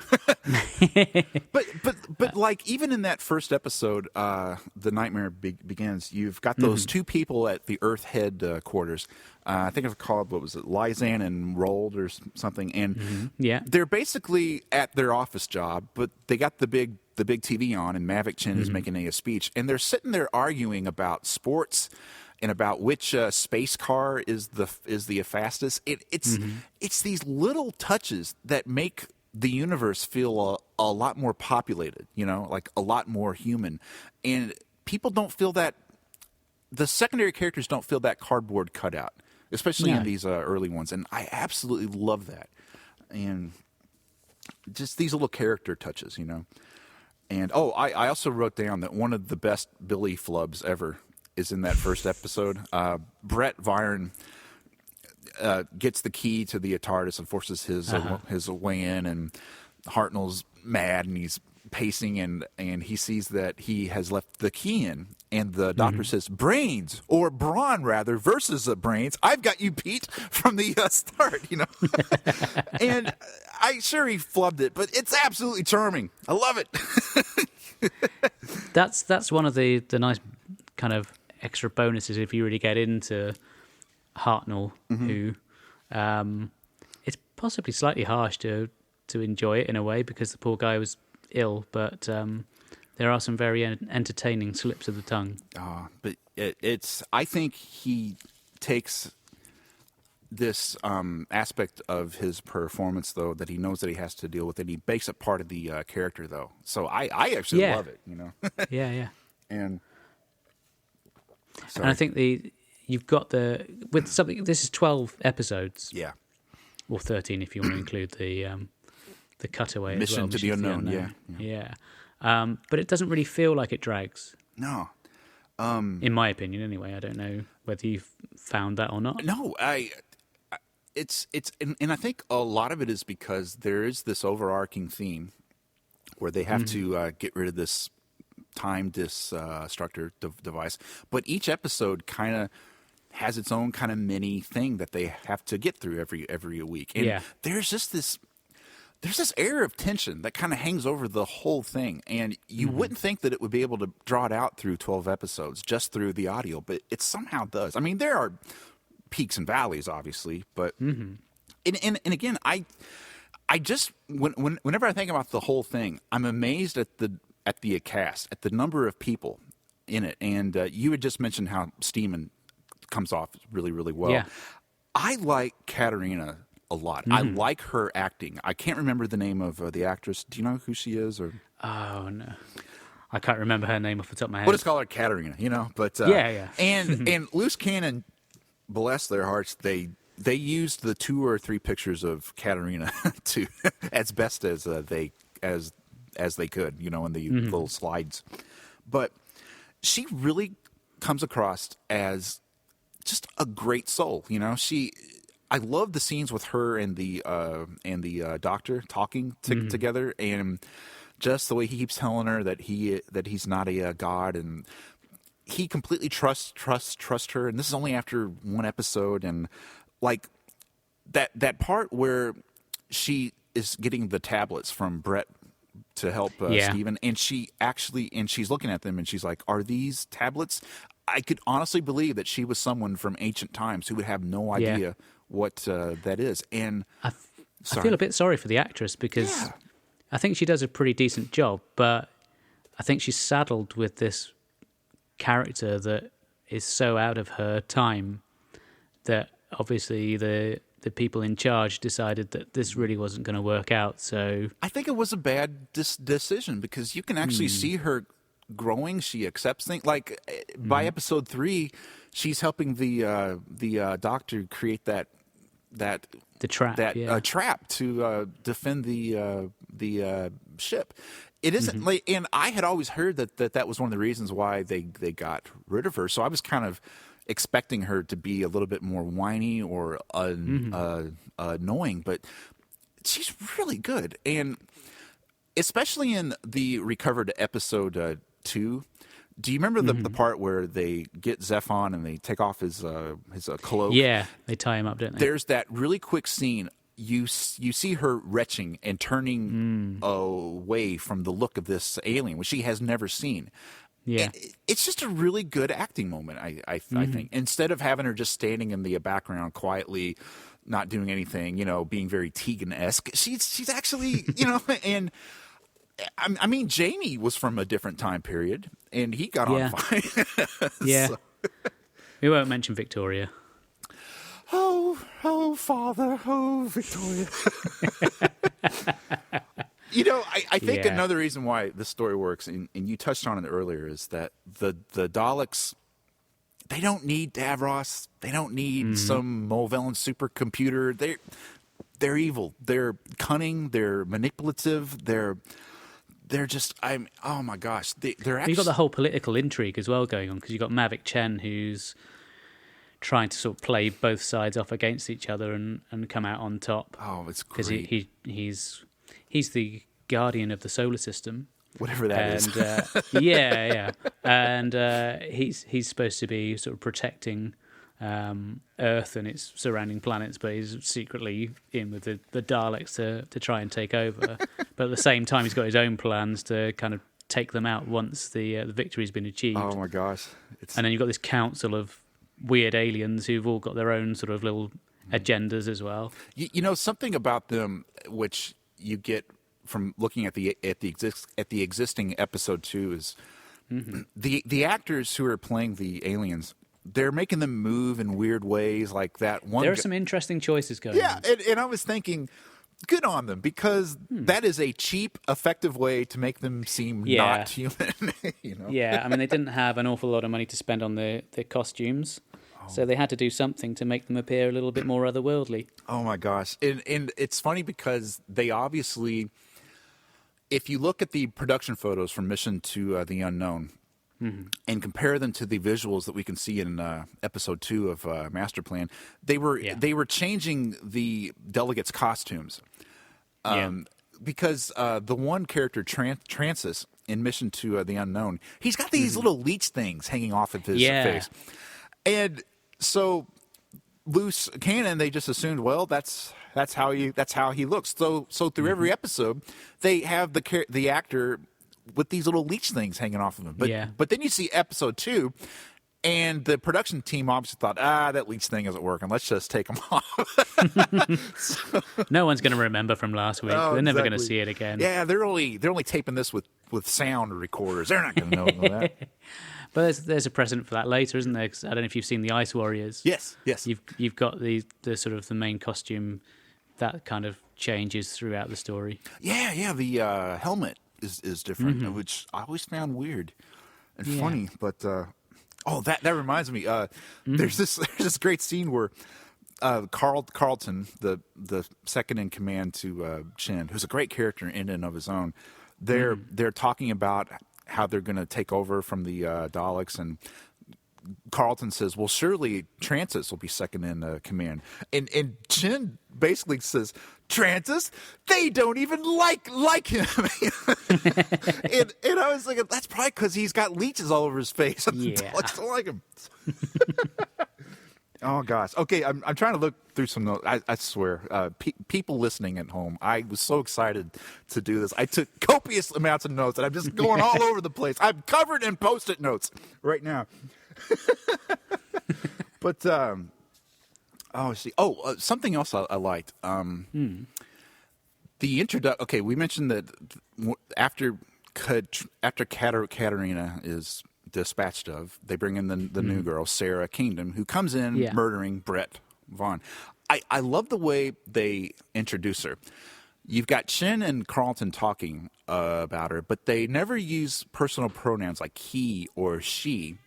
but like even in that first episode, the nightmare begins. You've got those two people at the Earth headquarters. I think it's called, what was it, Lyzan and Rold or something. And they're basically at their office job, but they got the big TV on, and Mavic Chin is making a speech, and they're sitting there arguing about sports and about which space car is the fastest. It's these little touches that make the universe feel a lot more populated, like a lot more human. And people don't feel that, the secondary characters don't feel that cardboard cutout, especially in these early ones. And I absolutely love that. And just these little character touches, And I also wrote down that one of the best Billy flubs ever is in that first episode. Brett Vyron gets the key to the TARDIS and forces his way in, and Hartnell's mad and he's pacing, and he sees that he has left the key in, and the doctor says, brains, or brawn rather, versus brains. I've got you, Pete, from the start, And he flubbed it, but it's absolutely charming. I love it. That's one of the nice kind of extra bonuses if you really get into Hartnell, who it's possibly slightly harsh to enjoy it in a way because the poor guy was ill, but there are some very entertaining slips of the tongue. But it's I think he takes this aspect of his performance, though, that he knows that he has to deal with, and he makes it part of the character, though. So I actually love it, yeah. And I think you've got with something. This is 12 episodes. Yeah. Or 13 if you want to include the cutaway Mission as well. to the Unknown. Yeah. But it doesn't really feel like it drags. No. In my opinion, anyway. I don't know whether you've found that or not. No, it's and I think a lot of it is because there is this overarching theme where they have to get rid of this time destructor device, but each episode kind of has its own kind of mini thing that they have to get through every week, and there's this air of tension that kind of hangs over the whole thing, and you wouldn't think that it would be able to draw it out through 12 episodes just through the audio, but it somehow does. I mean, there are peaks and valleys, obviously, but and again, I just whenever I think about the whole thing, I'm amazed at the cast, at the number of people in it, and you had just mentioned how Steeman comes off really, really well. Yeah. I like Katarina a lot. I like her acting. I can't remember the name of the actress. Do you know who she is? Or oh no, I can't remember her name off the top of my head. We'll just call her Katarina. But yeah. And Loose Cannon, bless their hearts, they used the 2 or 3 pictures of Katarina to as best as they could, in the little slides. But she really comes across as just a great soul. I love the scenes with her and the doctor talking together, and just the way he keeps telling her that he's not a god, and he completely trusts her. And this is only after one episode, and like that part where she is getting the tablets from Brett to help Steven, and she's looking at them and she's like, "Are these tablets?" I could honestly believe that she was someone from ancient times who would have no idea what that is. And I feel a bit sorry for the actress because I think she does a pretty decent job, but I think she's saddled with this character that is so out of her time that obviously the people in charge decided that this really wasn't going to work out. So I think it was a bad decision because you can actually see her growing. She accepts things. Like by episode 3, she's helping the doctor create the trap, trap to defend the ship. It isn't like, and I had always heard that was one of the reasons why they got rid of her. So I was kind of expecting her to be a little bit more whiny or annoying, but she's really good, and especially in the recovered episode 2. Do you remember the part where they get Zeph on and they take off his cloak? Yeah, they tie him up, don't they? There's that really quick scene. You see her retching and turning away from the look of this alien, which she has never seen. Yeah. And it's just a really good acting moment, I think. Instead of having her just standing in the background quietly, not doing anything, being very Tegan-esque, she's actually, and I mean, Jamie was from a different time period, and he got on fine. Yeah. So. We won't mention Victoria. Oh, Father, oh, Victoria. I think another reason why this story works, and you touched on it earlier, is that the Daleks, they don't need Davros. They don't need some malevolent supercomputer. They're evil. They're cunning. They're manipulative. They're just, oh my gosh. They're actually... You've got the whole political intrigue as well going on, because you've got Mavic Chen, who's trying to sort of play both sides off against each other and come out on top. Oh, it's great. Because he's the guardian of the solar system. Whatever that is. Yeah. And he's supposed to be sort of protecting Earth and its surrounding planets, but he's secretly in with the Daleks to try and take over. But at the same time, he's got his own plans to kind of take them out once the victory's been achieved. Oh my gosh! And then you've got this council of weird aliens who've all got their own sort of little agendas as well. Something about them which you get from looking at the existing episode 2 is the actors who are playing the aliens. They're making them move in weird ways, like that one. There are some interesting choices going on. Yeah, and I was thinking, good on them, because that is a cheap, effective way to make them seem not human. Yeah, I mean, they didn't have an awful lot of money to spend on their costumes, so they had to do something to make them appear a little bit more otherworldly. Oh my gosh. And it's funny because they obviously, if you look at the production photos from Mission to the Unknown, and compare them to the visuals that we can see in episode 2 of Master Plan, they were changing the delegates' costumes. Because the one character, Transis, in Mission to the Unknown, he's got these little leech things hanging off of his face. And so loose canon, they just assumed, well, that's how he looks. So through every episode, they have the actor with these little leech things hanging off of him. But then you see episode 2, and the production team obviously thought, that leech thing isn't working. Let's just take them off. No one's going to remember from last week. They're never going to see it again. Yeah, they're only taping this with sound recorders. They're not going to know that. But there's a precedent for that later, isn't there? 'Cause I don't know if you've seen the Ice Warriors. Yes. You've got the sort of the main costume that kind of changes throughout the story. Yeah. The helmet is different, which I always found weird and funny. But that reminds me. There's this great scene where Carlton, the second in command to Chen, who's a great character in and of his own, they're talking about how they're going to take over from the Daleks, and Carlton says, well, surely Transis will be second in command. And Chen basically says, Transis? They don't even like him. and I was thinking, that's probably because he's got leeches all over his face. And the Daleks don't like him. Oh, gosh. Okay, I'm trying to look through some notes. I swear, people listening at home, I was so excited to do this. I took copious amounts of notes, and I'm just going all over the place. I'm covered in Post-it notes right now. But, something else I liked. The introduction. Okay, we mentioned that after Katerina is dispatched of, they bring in the new girl, Sarah Kingdom, who comes in murdering Brett Vaughn. I love the way they introduce her. You've got Chen and Carlton talking about her, but they never use personal pronouns like he or she.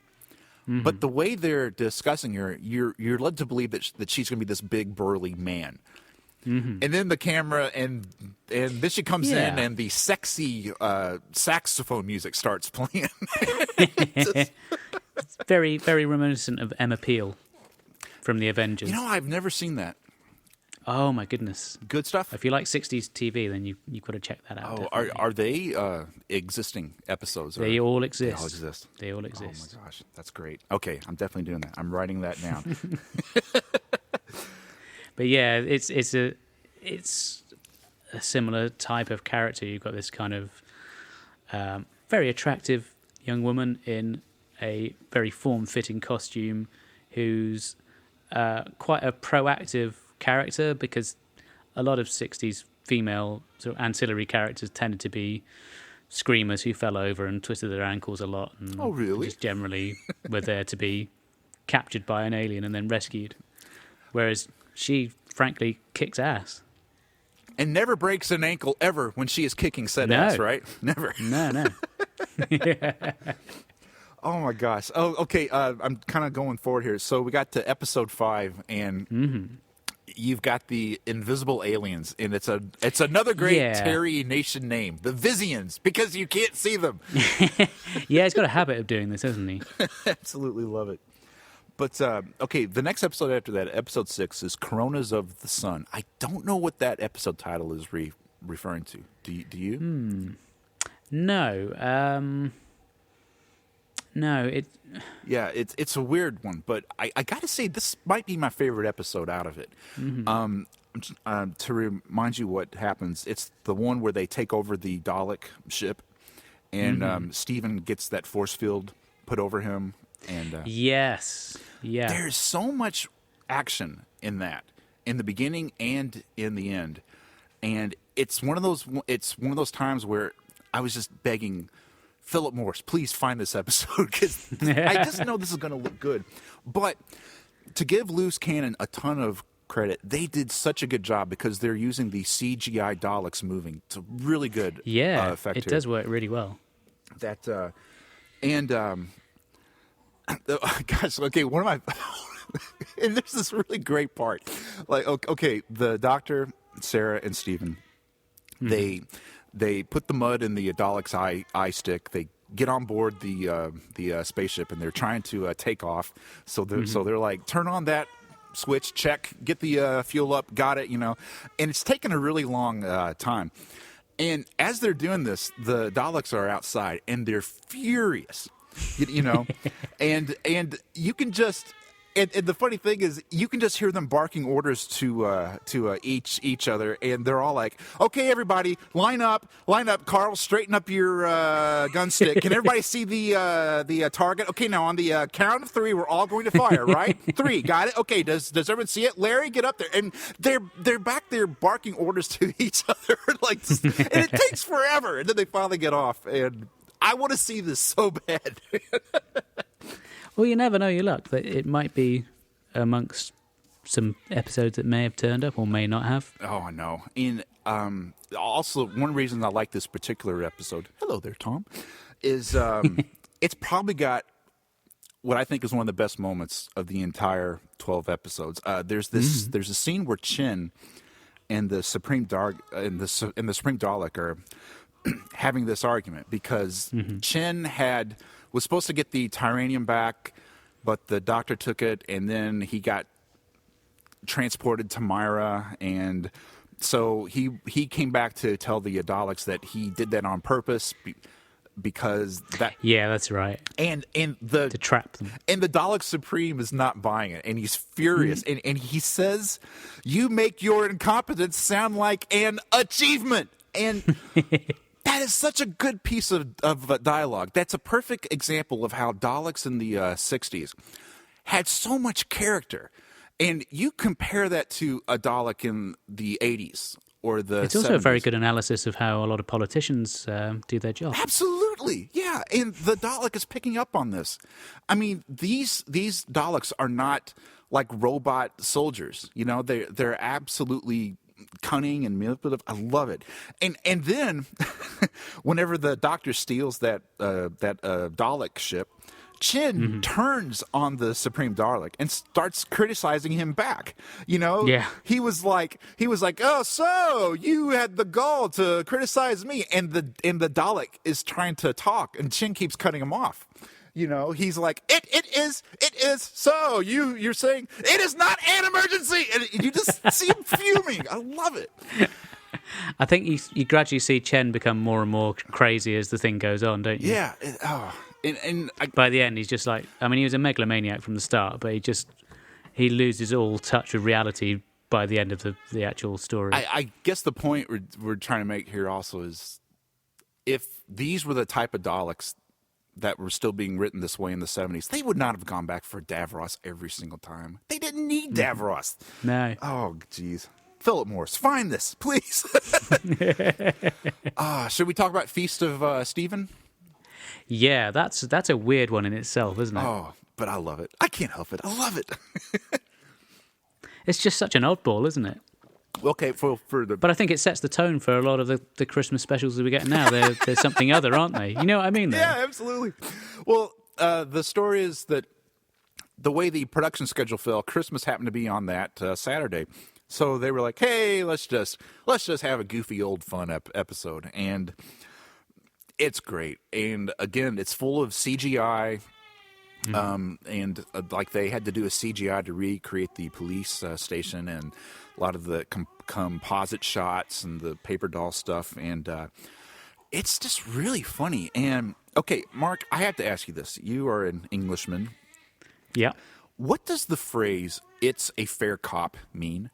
But the way they're discussing her, you're led to believe that she's going to be this big burly man. And then the camera and then she comes in and the sexy saxophone music starts playing. It's very, very reminiscent of Emma Peel from the Avengers. I've never seen that. Oh my goodness! Good stuff. If you like 60s TV, then you've got to check that out. Oh, are they existing episodes? They all exist. They all exist. They all exist. Oh my gosh, that's great. Okay, I'm definitely doing that. I'm writing that down. But yeah, it's a similar type of character. You've got this kind of very attractive young woman in a very form-fitting costume who's quite a proactive character, because a lot of 60s female sort of ancillary characters tended to be screamers who fell over and twisted their ankles a lot. And oh, really? Just generally were there to be captured by an alien and then rescued. Whereas she, frankly, kicks ass. And never breaks an ankle ever when she is kicking said ass, right? Never. No. Oh, my gosh. Oh, okay. I'm kind of going forward here. So we got to episode 5, and you've got the invisible aliens, and it's another great Terry Nation name, the Vizians, because you can't see them. Yeah, he's got a habit of doing this, hasn't he? Absolutely love it. But, okay, the next episode after that, episode 6, is Coronas of the Sun. I don't know what that episode title is referring to. Do you? No. No, Yeah, it's a weird one, but I got to say, this might be my favorite episode out of it. To remind you what happens, it's the one where they take over the Dalek ship, and Steven gets that force field put over him. And yes, yeah. There's so much action in that, in the beginning and in the end, and it's one of those times where I was just begging Philip Morris, please find this episode, because I just know this is going to look good. But to give Loose Cannon a ton of credit, they did such a good job, because they're using the CGI Daleks moving. It's a really good effect. It does work really well. That gosh, okay, one of my and there's this really great part. Like, okay, the Doctor, Sarah, and Steven, they put the mud in the Dalek's eye stick. They get on board the spaceship, and they're trying to take off. So they're like, turn on that switch, check, get the fuel up, got it, and it's taken a really long time. And as they're doing this, the Daleks are outside, and they're furious, and you can just. And the funny thing is, you can just hear them barking orders to each other, and they're all like, "Okay, everybody, line up, Carl, straighten up your gun stick. Can everybody see the target? Okay, now on the count of 3, we're all going to fire, right? 3, got it? Okay, does everyone see it? Larry, get up there." And they're back there barking orders to each other, like, and it takes forever, and then they finally get off, and I want to see this so bad. Well, you never know your luck. That it might be amongst some episodes that may have turned up or may not have. Oh, I know. And also, one reason I like this particular episode, hello there, Tom, is it's probably got what I think is one of the best moments of the entire 12 episodes. There's a scene where Chin and the Supreme Dalek are having this argument, because Chin was supposed to get the Tyranium back, but the Doctor took it, and then he got transported to Myra, and so he came back to tell the Daleks that he did that on purpose, because that... Yeah, that's right. And to trap them. And the Dalek Supreme is not buying it, and he's furious, and he says, "You make your incompetence sound like an achievement." And... that is such a good piece of dialogue. That's a perfect example of how Daleks in the 60s had so much character. And you compare that to a Dalek in the 80s or the It's 70s. also a very good analysis of how a lot of politicians do their job. Absolutely. Yeah. And the Dalek is picking up on this. I mean, these Daleks are not like robot soldiers. They're absolutely cunning and manipulative. I love it. And then whenever the Doctor steals that Dalek ship, Chin turns on the Supreme Dalek and starts criticizing him back. Yeah. He was like, "Oh, so you had the gall to criticize me," and the Dalek is trying to talk, and Chin keeps cutting him off. He's like, it is. So you're saying it is not an emergency, and you just see him fuming. I love it. I think you gradually see Chen become more and more crazy as the thing goes on, don't you? Yeah. By the end, he's just like, I mean, he was a megalomaniac from the start, but he loses all touch of reality by the end of the actual story. I guess the point we're trying to make here also is, if these were the type of Daleks that were still being written this way in the 70s, they would not have gone back for Davros every single time. They didn't need Davros. No. Oh, geez. Philip Morris, find this, please. Should we talk about Feast of Stephen? Yeah, that's a weird one in itself, isn't it? Oh, but I love it. I can't help it. I love it. It's just such an oddball, isn't it? Okay, but I think it sets the tone for a lot of the Christmas specials that we get now. They're something other, aren't they? You know what I mean? Though? Yeah, absolutely. Well, the story is that the way the production schedule fell, Christmas happened to be on that Saturday, so they were like, "Hey, let's just have a goofy old fun episode," and it's great. And again, it's full of CGI. And like they had to do a CGI to recreate the police station and a lot of the composite shots and the paper doll stuff. And it's just really funny. And okay, Mark, I have to ask you this. You are an Englishman. Yeah. What does the phrase "it's a fair cop" mean?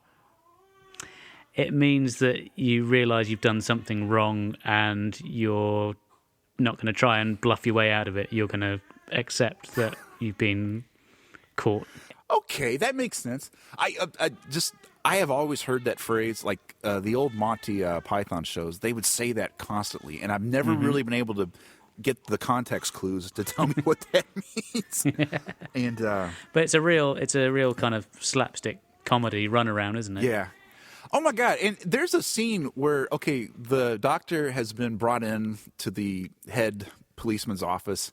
It means that you realize you've done something wrong and you're not going to try and bluff your way out of it. You're going to accept that you've been caught. Okay, that makes sense. I have always heard that phrase, like the old Monty Python shows. They would say that constantly, and I've never really been able to get the context clues to tell me what that means. And but it's a real kind of slapstick comedy runaround, isn't it? Yeah. Oh my God! And there's a scene where the doctor has been brought in to the head policeman's office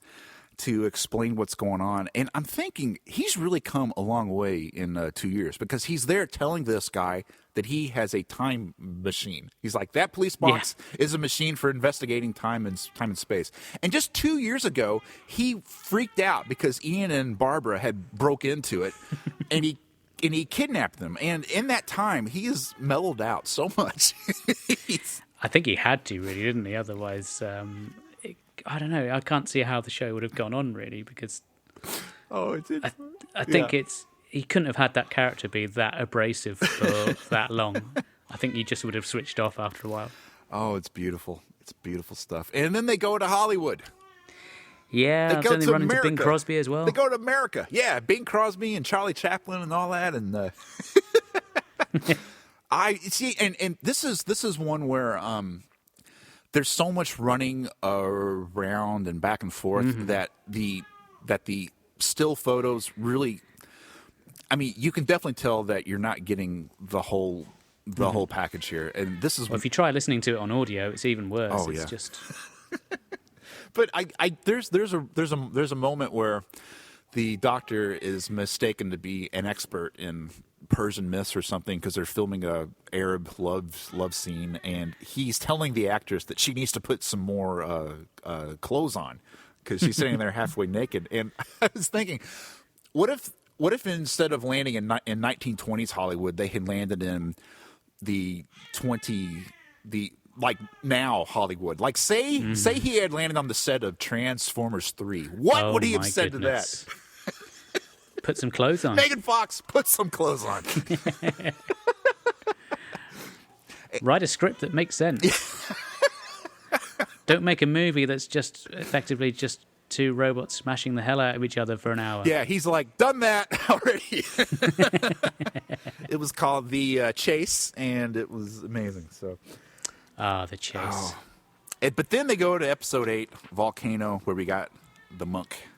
to explain what's going on. And I'm thinking he's really come a long way in 2 years, because he's there telling this guy that he has a time machine. He's like, that police box is a machine for investigating time and space. And just 2 years ago, he freaked out because Ian and Barbara had broke into it and he kidnapped them. And in that time, he has mellowed out so much. I think he had to, really, didn't he? Otherwise, I don't know. I can't see how the show would have gone on, really, because I think he couldn't have had that character be that abrasive for that long. I think he just would have switched off after a while. Oh, it's beautiful. It's beautiful stuff. And then they go to Hollywood. Yeah, they run into Bing Crosby as well. They go to America. Yeah, Bing Crosby and Charlie Chaplin and all that. And I see, and this is one where there's so much running around and back and forth that the still photos really, I mean, you can definitely tell that you're not getting the whole package here. And this is if you try listening to it on audio, it's even worse. Oh, it's yeah. just But there's a moment where the doctor is mistaken to be an expert in Persian myths or something, because they're filming a Arab love scene, and he's telling the actress that she needs to put some more clothes on because she's sitting there halfway naked. And I was thinking, what if instead of landing in 1920s Hollywood, they had landed in like now Hollywood? Like say he had landed on the set of Transformers 3. What would he have said to that? Put some clothes on. Megan Fox, put some clothes on. Write a script that makes sense. Don't make a movie that's just effectively just two robots smashing the hell out of each other for an hour. Yeah, he's like, done that already. It was called The Chase, and it was amazing. So, The Chase. Oh. But then they go to episode 8, Volcano, where we got the monk.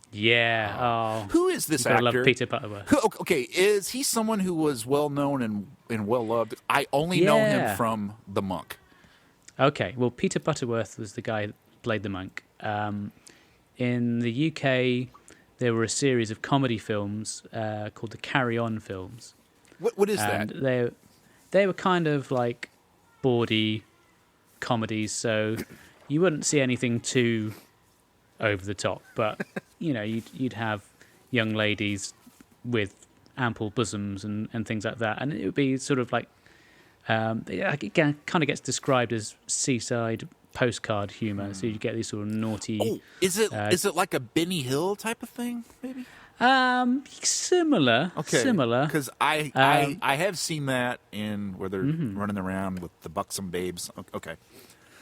Yeah. Oh. Who is this actor? I love Peter Butterworth. Okay, is he someone who was well known and well loved? I only know him from The Monk. Okay, well, Peter Butterworth was the guy that played the monk. In the UK, there were a series of comedy films called the Carry On films. What is that? They were kind of like bawdy comedies, so you wouldn't see anything too over the top, but you'd have young ladies with ample bosoms and things like that, and it would be sort of like it kind of gets described as seaside postcard humor. So you get these sort of naughty. Oh, is it like a Benny Hill type of thing? Maybe. Similar. Okay. Similar. Because I have seen that where they're running around with the buxom babes. Okay.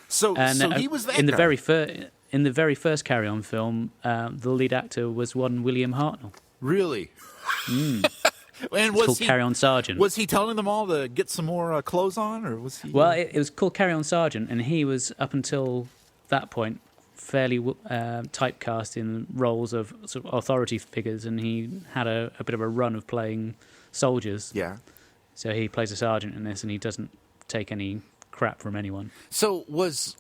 So he was that in the guy. in the very first Carry On film. The lead actor was one William Hartnell. Really? And it's called Carry On Sergeant. Was he telling them all to get some more clothes on, or was he? Well, it was called Carry On Sergeant, and he was up until that point fairly typecast in roles of sort of authority figures, and he had a bit of a run of playing soldiers. Yeah. So he plays a sergeant in this, and he doesn't take any crap from anyone. So was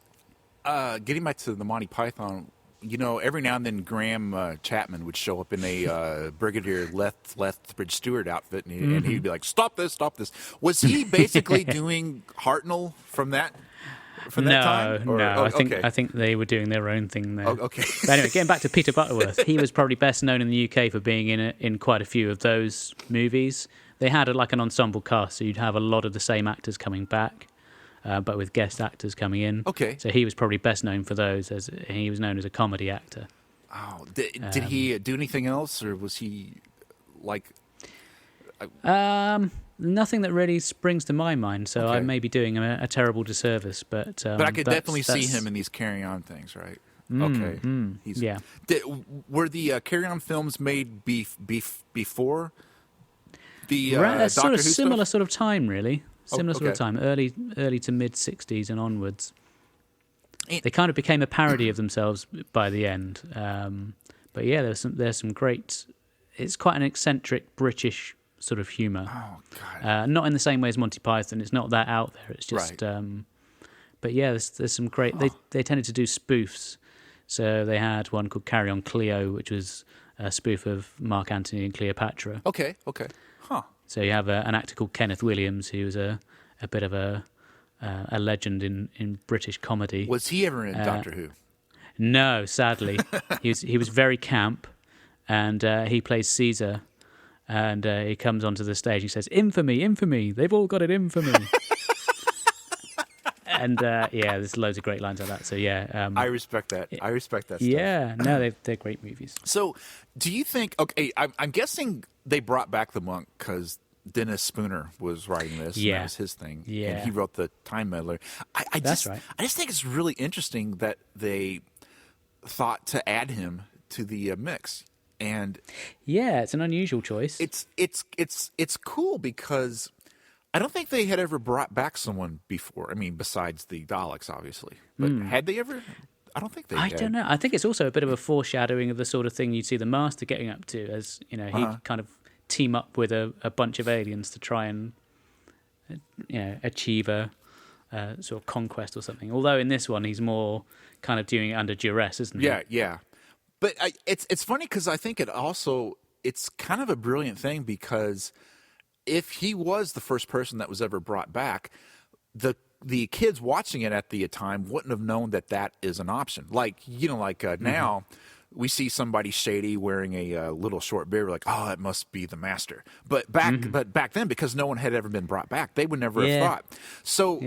getting back to the Monty Python. Every now and then Graham Chapman would show up in a Brigadier Lethbridge Stewart outfit, and he'd be like, "Stop this! Stop this!" Was he basically doing Hartnell from that? Time? No. I think they were doing their own thing there. Oh, okay. But anyway, getting back to Peter Butterworth, he was probably best known in the UK for being in quite a few of those movies. They had like an ensemble cast, so you'd have a lot of the same actors coming back, but with guest actors coming in. Okay. So he was probably best known for those, as he was known as a comedy actor. Oh, did he do anything else, or was he like? Nothing that really springs to my mind, so Okay. I may be doing him a terrible disservice. But I could definitely see him in these Carry On things, right? Okay. Yeah. Were the Carry On films made before the Sort Doctor of Who similar stuff? sort of time, really. Similar sort of okay. time, early to mid '60s and onwards. And- They kind of became a parody of themselves by the end. But yeah, there's some great. It's quite an eccentric British sort of humour. Oh God. Not in the same way as Monty Python. It's not that out there. It's just. Right. But yeah, there's some great. They tended to do spoofs. So they had one called Carry On Cleo, which was a spoof of Mark Antony and Cleopatra. Okay. Huh. So you have an actor called Kenneth Williams, who was a bit of a legend in British comedy. Was he ever in Doctor Who? No, sadly, he was very camp, and he plays Caesar, and he comes onto the stage. He says, "Infamy, infamy! They've all got it in for me." And yeah, there's loads of great lines like that. So yeah, I respect that. I respect that stuff. Yeah, no, they're great movies. So, do you think? Okay, I'm guessing they brought back the monk because Dennis Spooner was writing this. And that was his thing. Yeah, and he wrote the Time Meddler. That's right. I just think it's really interesting that they thought to add him to the mix, and yeah, it's an unusual choice. It's cool because I don't think they had ever brought back someone before. I mean, besides the Daleks, obviously, but had they ever? I don't think they. I don't know. I think it's also a bit of a foreshadowing of the sort of thing you'd see the Master getting up to, as he'd kind of team up with a bunch of aliens to try and achieve a sort of conquest or something. Although in this one he's more kind of doing it under duress, isn't he? Yeah. But it's funny because I think it's kind of a brilliant thing because if he was the first person that was ever brought back, the kids watching it at the time wouldn't have known that is an option. Like now. We see somebody shady wearing a little short beard. We're like, oh, it must be the Master. But back then, because no one had ever been brought back, they would never have thought. So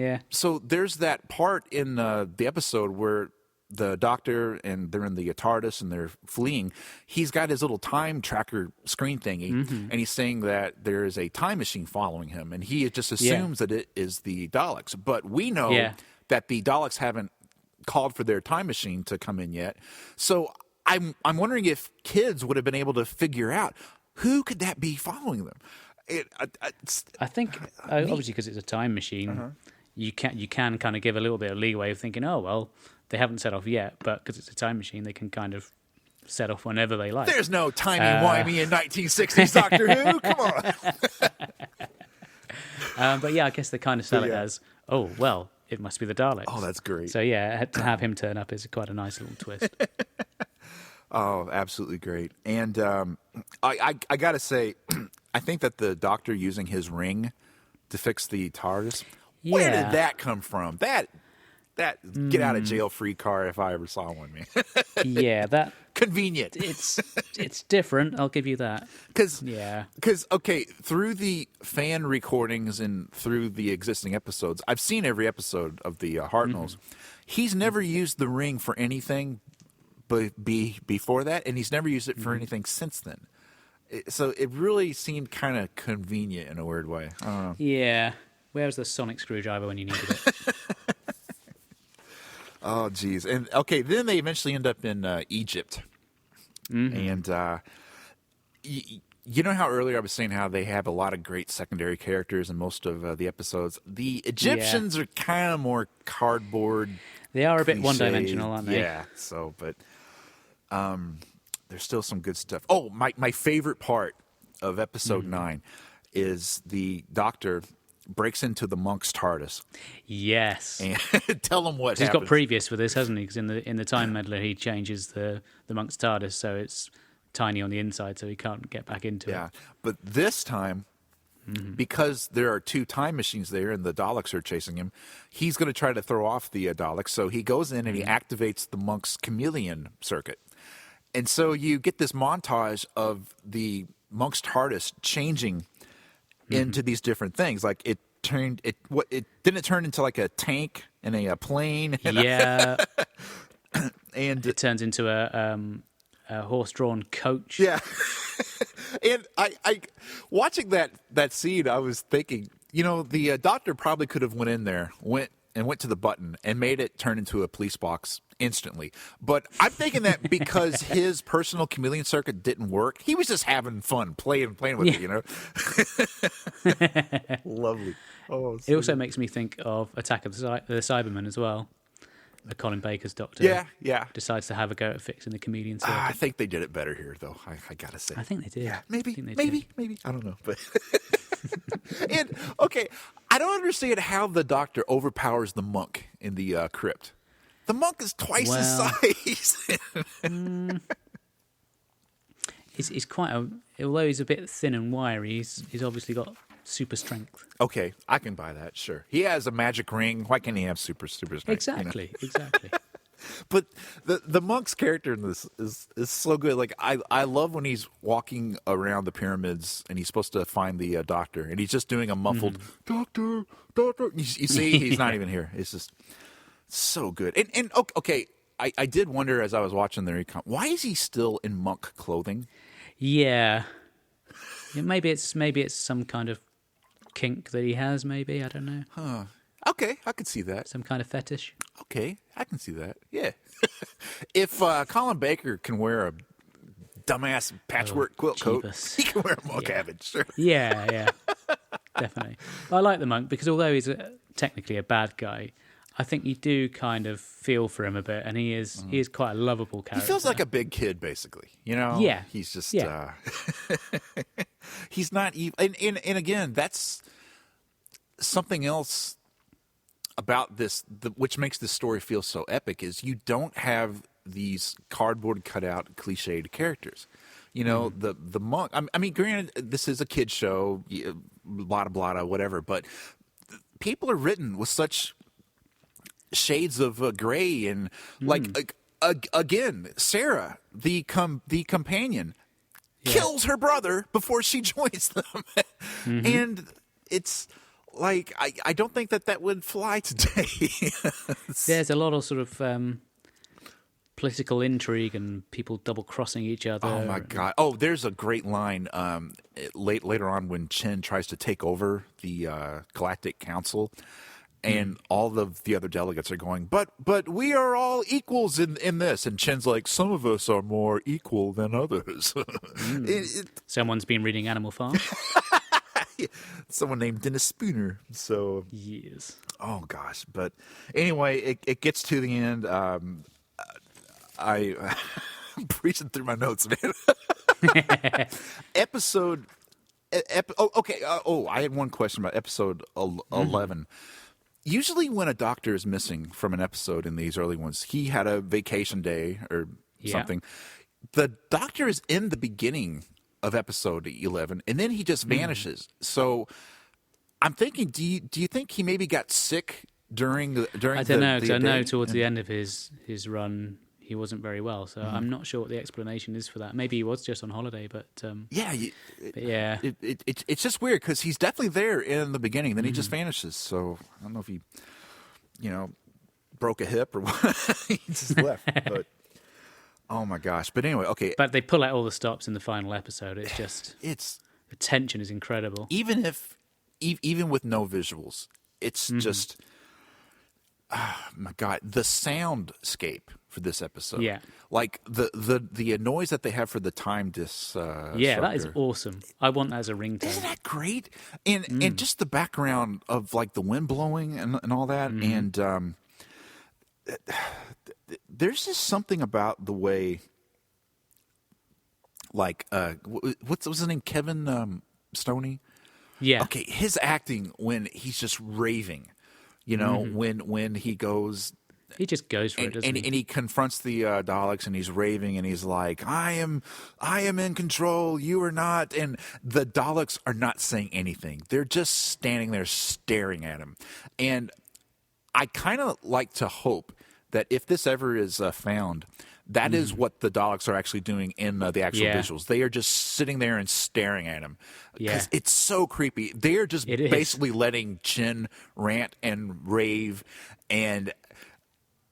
there's that part in the episode where the Doctor and they're in the TARDIS and they're fleeing. He's got his little time tracker screen thingy, and he's saying that there is a time machine following him, and he just assumes that it is the Daleks. But we know that the Daleks haven't called for their time machine to come in yet. So I'm wondering if kids would have been able to figure out who could that be following them. I think obviously because it's a time machine, you can kind of give a little bit of leeway of thinking, oh well, they haven't set off yet, but because it's a time machine, they can kind of set off whenever they like. There's no timey-wimey in 1960s Doctor Who. Come on. But yeah, I guess they kind of sell it as, oh well, it must be the Daleks. Oh, that's great. So yeah, to have him turn up is quite a nice little twist. Oh, absolutely great. And I got to say, I think that the Doctor using his ring to fix the TARDIS, where did that come from? That get out of jail free card if I ever saw one, man. Yeah, that convenient. It's different. I'll give you that. Because Yeah. okay, through the fan recordings and through the existing episodes, I've seen every episode of the Hartnells. He's never used the ring for anything before that, and he's never used it for anything since then. So it really seemed kind of convenient in a weird way. I don't know. Yeah. Where's the sonic screwdriver when you needed it? Oh, geez. And okay, then they eventually end up in Egypt. And you know how earlier I was saying how they have a lot of great secondary characters in most of the episodes? The Egyptians are kind of more cardboard. They are a bit cliché. one-dimensional, aren't they? Yeah, so, but there's still some good stuff. Oh, my favorite part of episode 9 is the doctor breaks into the monk's TARDIS. Yes. And tell them what He's happens. got previous with this, hasn't he? Because in the Time Meddler, he changes the monk's TARDIS, so it's tiny on the inside, so he can't get back into it. But this time, because there are 2 time machines there and the Daleks are chasing him, he's going to try to throw off the Daleks. So he goes in and he activates the monk's chameleon circuit. And so you get this montage of the monk's TARDIS changing into these different things. Like it didn't it turn into like a tank and a plane. Yeah. And It turns into a horse-drawn coach. yeah. And I watching that scene, I was thinking, the doctor probably could have went to the button and made it turn into a police box instantly. But I'm thinking that because his personal chameleon circuit didn't work, he was just having fun playing with it, Lovely. Oh, It also makes me think of Attack of the Cybermen as well. Colin Baker's Doctor decides to have a go at fixing the chameleon circuit. I think they did it better here, though. I gotta say. I think they did. Yeah, maybe. I don't know, but and okay, I don't understand how the Doctor overpowers the monk in the crypt. The monk is twice his size. He's quite although he's a bit thin and wiry, he's obviously got super strength. Okay, I can buy that. Sure, he has a magic ring. Why can't he have super strength? Exactly. But the monk's character in this is so good. Like I love when he's walking around the pyramids and he's supposed to find the doctor, and he's just doing a muffled doctor. You see, he's not even here. It's just so good. And okay, I did wonder as I was watching the recon, why is he still in monk clothing? Yeah, maybe it's some kind of kink that he has. Maybe, I don't know. Huh. Okay, I could see that. Some kind of fetish. Okay, I can see that. Yeah. If Colin Baker can wear a dumbass patchwork quilt coat, he can wear a monk habit, sure. Yeah, definitely. I like the monk because although he's technically a bad guy, I think you do kind of feel for him a bit, and he is quite a lovable character. He feels like a big kid, basically. Yeah. He's just he's not even. And again, that's something else about this, which makes this story feel so epic, is you don't have these cardboard cutout cliched characters. The monk. I mean, granted, this is a kid show, blah blah whatever, but people are written with such shades of gray and again, Sarah, the companion, kills her brother before she joins them, and it's. Like, I don't think that would fly today. There's a lot of sort of political intrigue and people double-crossing each other. Oh, my God. Oh, there's a great line later on when Chen tries to take over the Galactic Council, and all of the other delegates are going, but we are all equals in this. And Chen's like, some of us are more equal than others. Someone's been reading Animal Farm. Someone named Dennis Spooner. So yes. Oh gosh, but anyway, it gets to the end. I'm breezing through my notes, man. Episode. Okay. I had one question about episode 11. Usually, when a doctor is missing from an episode in these early ones, he had a vacation day or something. The doctor is in the beginning of episode 11, and then he just vanishes. So I'm thinking, do you think he maybe got sick during I don't know, because I know towards the end of his run, he wasn't very well. So I'm not sure what the explanation is for that. Maybe he was just on holiday, but yeah, it's just weird because he's definitely there in the beginning, then he just vanishes. So I don't know if he, broke a hip or what. He just left. But oh my gosh! But anyway, okay. But they pull out all the stops in the final episode. The tension is incredible. Even with no visuals, it's just. Oh my God, the soundscape for this episode. Yeah. Like the noise that they have for the time disc. That is awesome. I want that as a ringtone. Isn't that great? And just the background of like the wind blowing and all that. And there's just something about the way, like, what's his name? Kevin Stoney? Yeah. Okay, his acting when he's just raving. When he goes... He just goes for it, doesn't he? And he confronts the Daleks, and he's raving, and he's like, I am in control, you are not. And the Daleks are not saying anything. They're just standing there staring at him. And I kind of like to hope that if this ever is found... That is what the Daleks are actually doing in the actual visuals. They are just sitting there and staring at him. Because it's so creepy. They are just basically letting Jin rant and rave. And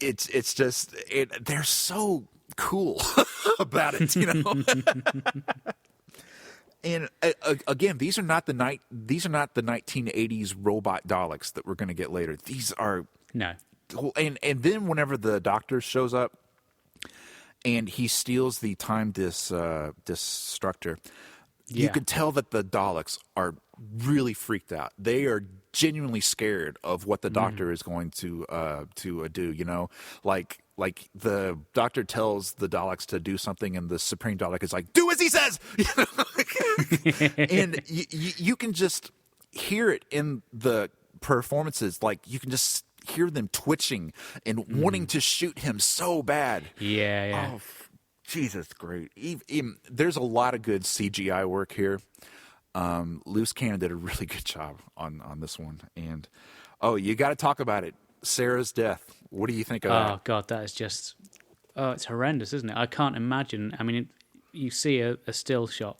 it's just... they're so cool about it, And again, these are not the 1980s robot Daleks that we're going to get later. These are... No. And then whenever the Doctor shows up, and he steals the time destructor. You can tell that the Daleks are really freaked out. They are genuinely scared of what the Doctor is going to do. Like the Doctor tells the Daleks to do something, and the Supreme Dalek is like, "Do as he says." And you can just hear it in the performances. Like you can just hear them twitching and wanting to shoot him so bad. Yeah. Oh, Jesus, great. There's a lot of good CGI work here. Loose Cannon did a really good job on this one. And, you got to talk about it. Sarah's death. What do you think of that? Oh, God, that is just... Oh, it's horrendous, isn't it? I can't imagine. I mean, you see a still shot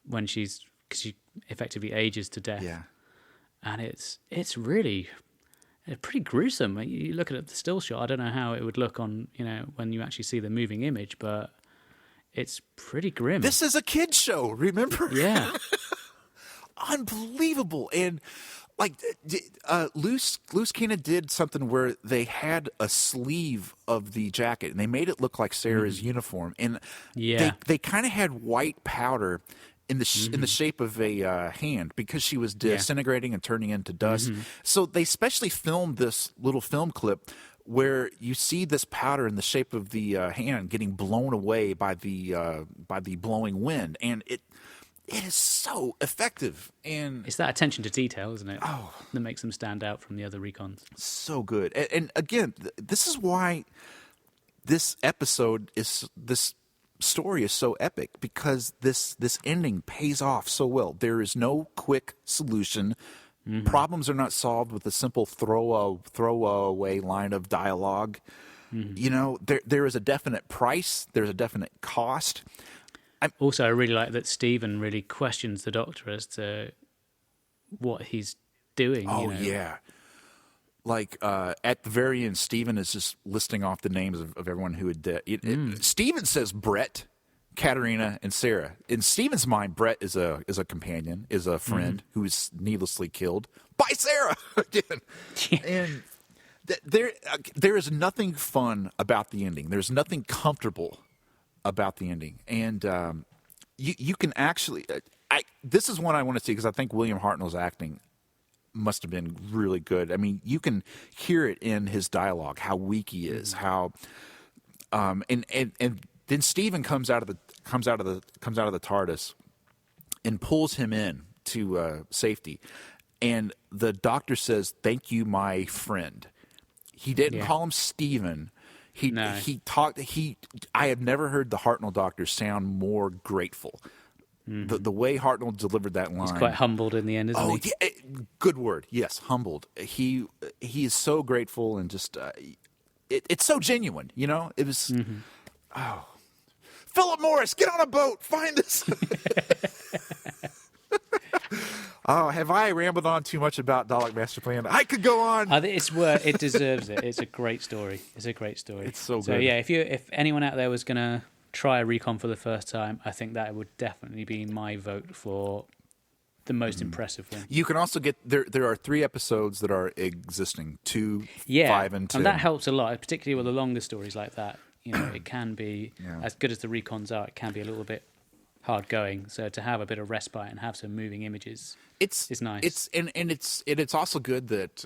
when because she effectively ages to death. Yeah. And it's really... pretty gruesome. You look at the still shot. I don't know how it would look on, when you actually see the moving image, but it's pretty grim. This is a kid's show, remember? Yeah. Unbelievable. And like Loose Cannon did something where they had a sleeve of the jacket and they made it look like Sarah's uniform. And they kind of had white powder in the shape of a hand because she was disintegrating and turning into dust. So they specially filmed this little film clip where you see this powder in the shape of the hand getting blown away by the blowing wind, and it is so effective. And it's that attention to detail, isn't it? That makes them stand out from the other recons. So good. And again, this is why this story is so epic, because this ending pays off so well. There is no quick solution. Problems are not solved with a simple throwaway line of dialogue. There is a definite price. There's a definite cost. I really like that Stephen really questions the Doctor as to what he's doing. Yeah. Like at the very end, Stephen is just listing off the names of everyone who had died. Stephen says Brett, Katerina, and Sarah. In Stephen's mind, Brett is a companion, is a friend who is needlessly killed by Sarah again. And there is nothing fun about the ending. There's nothing comfortable about the ending, and you can actually. This is one I want to see because I think William Hartnell's acting must have been really good. I mean, you can hear it in his dialogue, how weak he is, how and then Stephen comes out of the TARDIS and pulls him in to safety, and the Doctor says, "Thank you, my friend." He didn't call him Stephen. I have never heard the Hartnell Doctor sound more grateful. The way Hartnell delivered that line. He's quite humbled in the end, isn't he? Yeah, good word. Yes, humbled. He is so grateful and just it's so genuine, you know. It was Philip Morris, get on a boat, find us. Oh, have I rambled on too much about Dalek Master Plan? I could go on. I think it deserves it. It's a great story. It's a great story. It's so good. So yeah, if anyone out there was gonna try a recon for the first time, I think that would definitely be my vote for the most impressive one. You can also get there are 3 episodes that are existing, 2, 5, and 10. And that helps a lot, particularly with the longer stories like that. You know, it can be as good as the recons are. It can be a little bit hard going. So to have a bit of respite and have some moving images, is nice. It's also good that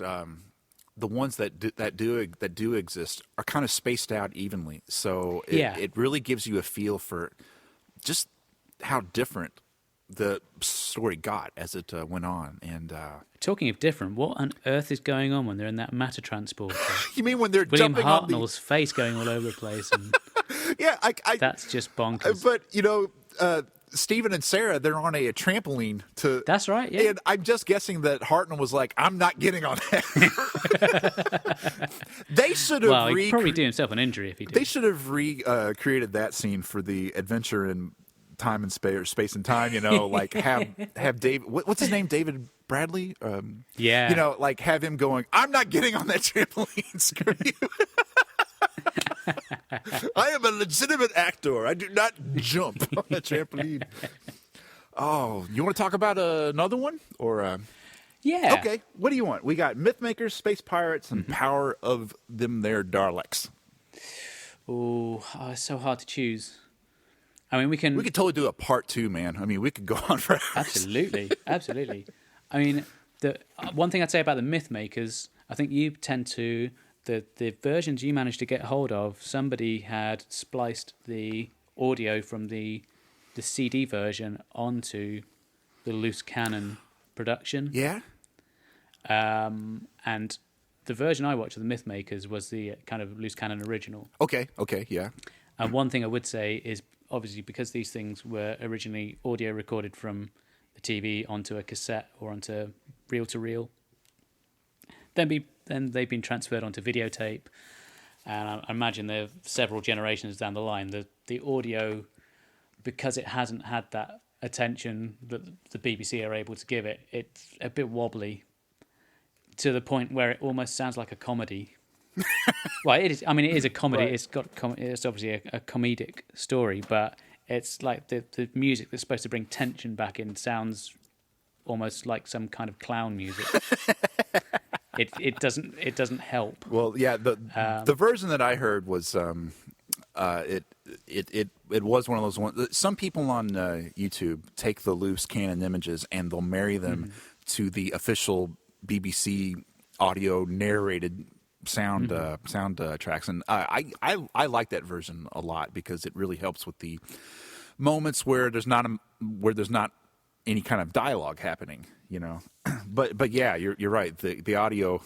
the ones that do exist are kind of spaced out evenly. So it really gives you a feel for just how different the story got as it went on. And talking of different, what on earth is going on when they're in that matter transporter? You mean when they're William jumping Hartnell's face going all over the place? And yeah, that's just bonkers. But you know, Stephen and Sarah, they're on a trampoline to. That's right. Yeah. And I'm just guessing that Hartnell was like, "I'm not getting on that." They should have. Well, he'd probably do himself an injury if he did. They should have recreated that scene for the adventure in time and space and time. You know, like have David. What's his name? David Bradley. Yeah. You know, like have him going. I'm not getting on that trampoline. Screw you. I am a legitimate actor. I do not jump on a trampoline. Oh, you want to talk about another one? Or yeah. Okay, what do you want? We got Mythmakers, Space Pirates, and Power of Them There Daleks. Oh, it's so hard to choose. I mean, we could totally do a part 2, man. I mean, we could go on for hours. Absolutely. I mean, the one thing I'd say about the Mythmakers, I think you tend to... The versions you managed to get hold of, somebody had spliced the audio from the CD version onto the loose cannon production. Yeah. And the version I watched of the Mythmakers was the kind of loose cannon original. Okay, yeah. And one thing I would say is, obviously, because these things were originally audio recorded from the TV onto a cassette or onto reel-to-reel, then they've been transferred onto videotape, and I imagine they're several generations down the line. The audio, because it hasn't had that attention that the BBC are able to give it, it's a bit wobbly to the point where it almost sounds like a comedy. Well, it is. I mean, it is a comedy. Right. It's obviously a comedic story, but it's like the music that's supposed to bring tension back in sounds almost like some kind of clown music. It doesn't help. Well, yeah, the version that I heard was it was one of those ones. Some people on YouTube take the loose cannon images and they'll marry them to the official BBC audio narrated sound tracks, and I like that version a lot because it really helps with the moments where there's not any kind of dialogue happening, you know. But yeah, you're right. The audio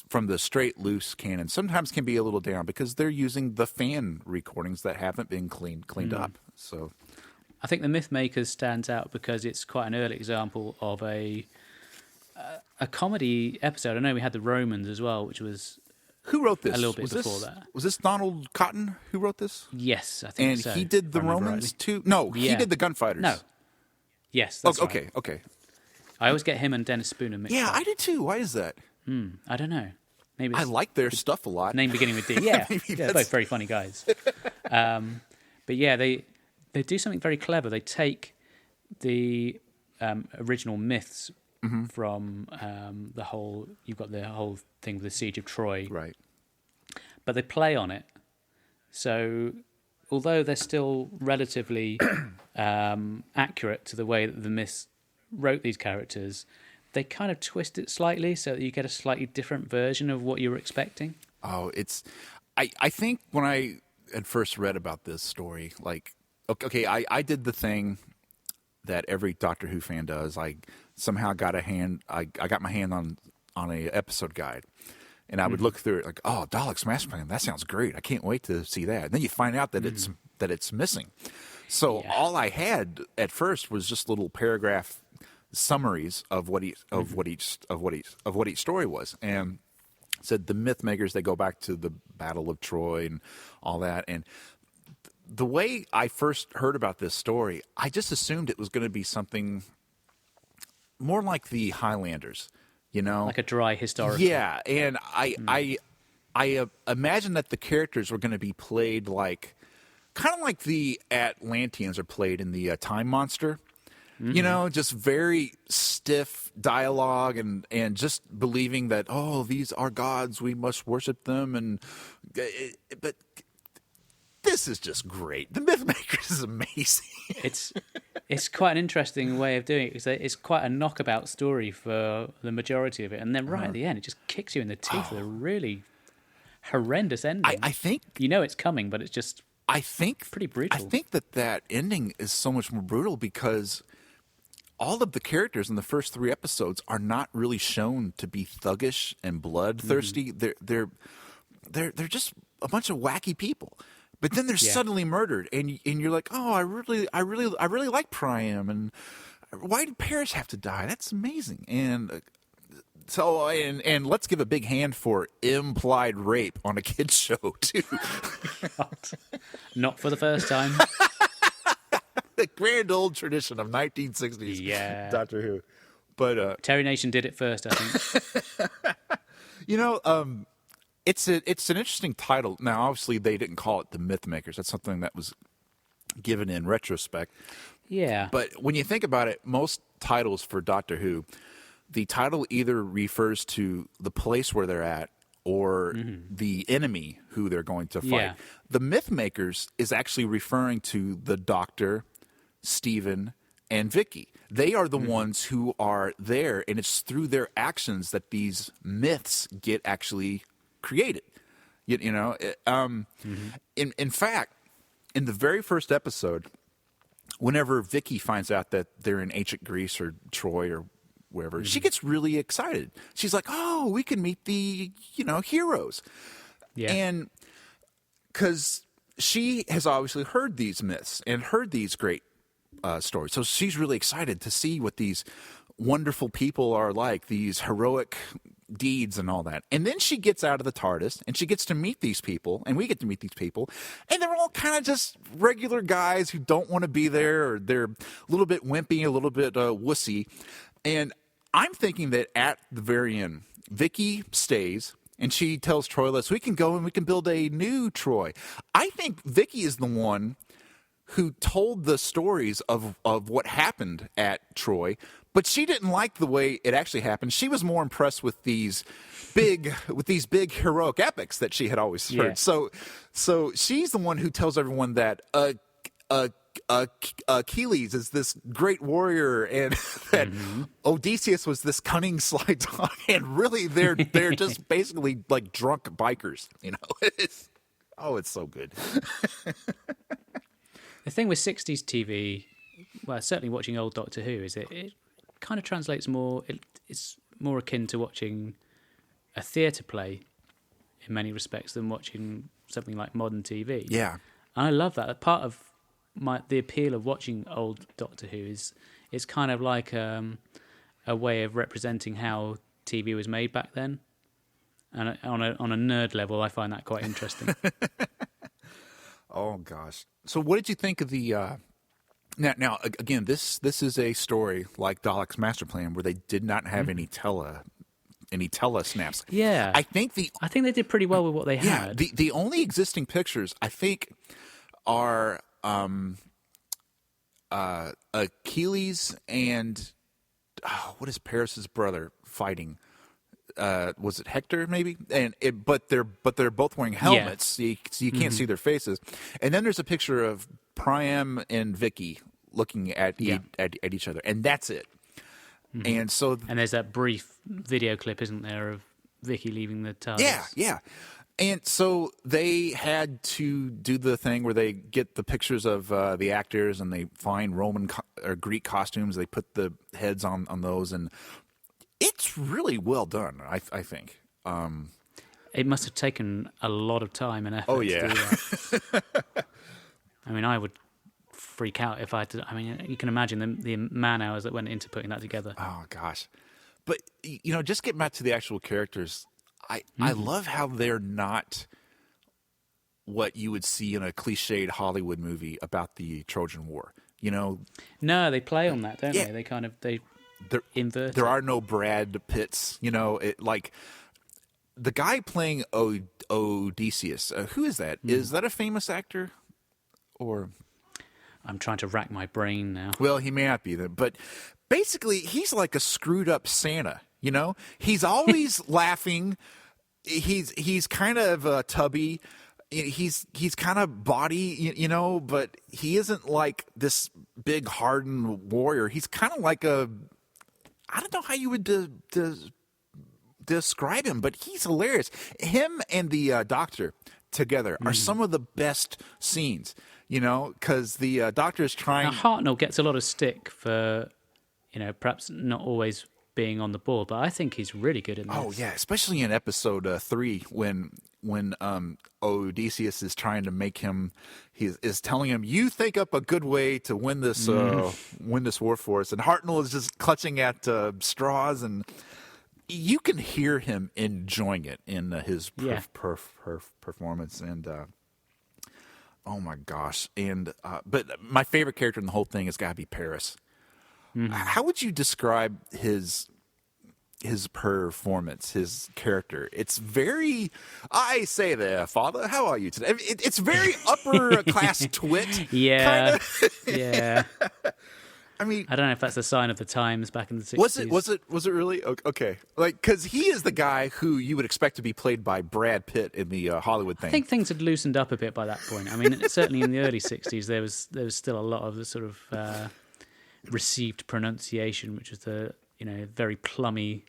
from the straight loose cannon sometimes can be a little down because they're using the fan recordings that haven't been cleaned up. So I think the Mythmakers stands out because it's quite an early example of a comedy episode. I know we had the Romans as well, which was who wrote this? A little bit before that. Was this Donald Cotton who wrote this? Yes, I think so. And he did the Romans too? No, he did the Gunfighters. No. Yes, that's right. Okay. I always get him and Dennis Spooner mixed up. Yeah, I did too. Why is that? I don't know. Maybe I like their stuff a lot. Name beginning with D. Yeah, they're both very funny guys. But yeah, they do something very clever. They take the original myths from the whole. You've got the whole thing with the Siege of Troy, right? But they play on it. So although they're still relatively accurate to the way that the myths wrote these characters, they kind of twist it slightly so that you get a slightly different version of what you were expecting. Oh, I think when I had first read about this story, like, okay, I did the thing that every Doctor Who fan does. I somehow got I got my hand on a episode guide, and I would look through it like, oh, Dalek's Master Plan, that sounds great. I can't wait to see that. And then you find out that it's missing. So all I had at first was just little paragraph summaries of what each story was, and said the myth makers, they go back to the Battle of Troy and all that. And the way I first heard about this story, I just assumed it was going to be something more like the Highlanders, like a dry historical. Yeah, and I imagine that the characters were going to be played like, kind of like the Atlanteans are played in the Time Monster. Just very stiff dialogue and just believing that, oh, these are gods, we must worship them. But this is just great. The Mythmakers is amazing. It's quite an interesting way of doing it. It's quite a knockabout story for the majority of it. And then right at the end, it just kicks you in the teeth with a really horrendous ending. I think... it's coming, but it's just pretty brutal. I think that ending is so much more brutal because all of the characters in the first 3 episodes are not really shown to be thuggish and bloodthirsty. They're just a bunch of wacky people. But then they're suddenly murdered, and you're like, oh, I really like Priam, and why did Paris have to die? That's amazing. And so let's give a big hand for implied rape on a kids show too. Not for the first time. The grand old tradition of 1960s Doctor Who. But Terry Nation did it first, I think. It's an interesting title. Now, obviously, they didn't call it the Mythmakers. That's something that was given in retrospect. Yeah. But when you think about it, most titles for Doctor Who, the title either refers to the place where they're at or the enemy who they're going to fight. Yeah. The Mythmakers is actually referring to the Doctor, Stephen, and Vicky. They are the ones who are there, and it's through their actions that these myths get actually created. In fact, in the very first episode, whenever Vicky finds out that they're in ancient Greece or Troy or wherever, she gets really excited. She's like, oh, we can meet the heroes. Yeah. And because she has obviously heard these myths and heard these great stories, so she's really excited to see what these wonderful people are like, these heroic deeds and all that. And then she gets out of the TARDIS and she gets to meet these people, and we get to meet these people, and they're all kind of just regular guys who don't want to be there, or they're a little bit wimpy, a little bit wussy. And I'm thinking that at the very end, Vicky stays and she tells Troy, let's, we can go and we can build a new Troy. I think Vicky is the one who told the stories of what happened at Troy, but she didn't like the way it actually happened. She was more impressed with these big heroic epics that she had always heard. Yeah. So she's the one who tells everyone that Achilles is this great warrior, and that Odysseus was this cunning sly dog, and really they're just basically like drunk bikers. It's so good. The thing with 60s TV, well, certainly watching old Doctor Who, is it kind of translates more, it's more akin to watching a theatre play in many respects than watching something like modern TV. Yeah. And I love that. Part of the appeal of watching old Doctor Who is it's kind of like a way of representing how TV was made back then. And on a nerd level, I find that quite interesting. Oh gosh! So, what did you think of the? Now, again, this is a story like Dalek's Master Plan, where they did not have any tele snaps. Yeah, I think they did pretty well with what they had. The only existing pictures I think are Achilles and what is Paris's brother fighting? Was it Hector maybe? But they're both wearing helmets, so you can't see their faces. And then there's a picture of Priam and Vicky looking at each other, and that's it. And so, and there's that brief video clip, isn't there, of Vicky leaving the TARDIS? Yeah. And so they had to do the thing where they get the pictures of the actors, and they find Roman or Greek costumes. They put the heads on those, and it's really well done, I think. It must have taken a lot of time and effort. Oh, yeah. To do that. I mean, I would freak out if I had to. I mean, you can imagine the man hours that went into putting that together. Oh, gosh. But, just getting back to the actual characters, I love how they're not what you would see in a cliched Hollywood movie about the Trojan War. You know? No, they play on that, don't Yeah. they? They There, invert there it. are no Brad Pitts. You know, like the guy playing Odysseus. Who is that? Is that a famous actor? Or I'm trying to rack my brain now. well, he may not be then, but basically, he's like a screwed up Santa. You know, he's always laughing. He's kind of tubby. He's kind of body, you know, but he isn't like this big hardened warrior. He's kind of like I don't know how you would describe him, but he's hilarious. Him and the doctor together are some of the best scenes, you know, because the doctor is trying. Now, Hartnell gets a lot of stick for, perhaps not always being on the ball, but I think he's really good in this. Oh yeah, especially in episode 3 when Odysseus is trying to make him, he is telling him, "You think up a good way to win this war for us," and Hartnell is just clutching at straws, and you can hear him enjoying it in his performance, and oh my gosh, and but my favorite character in the whole thing has got to be Paris. How would you describe his performance, his character? It's very, I say there, father, how are you today? It's very upper class twit. Yeah. Kinda. Yeah. I mean, I don't know if that's a sign of the times back in the 60s. Was it really? Okay. Like, because he is the guy who you would expect to be played by Brad Pitt in the Hollywood thing. I think things had loosened up a bit by that point. I mean, certainly in the early 60s, there was still a lot of the sort of received pronunciation, which was the very plummy.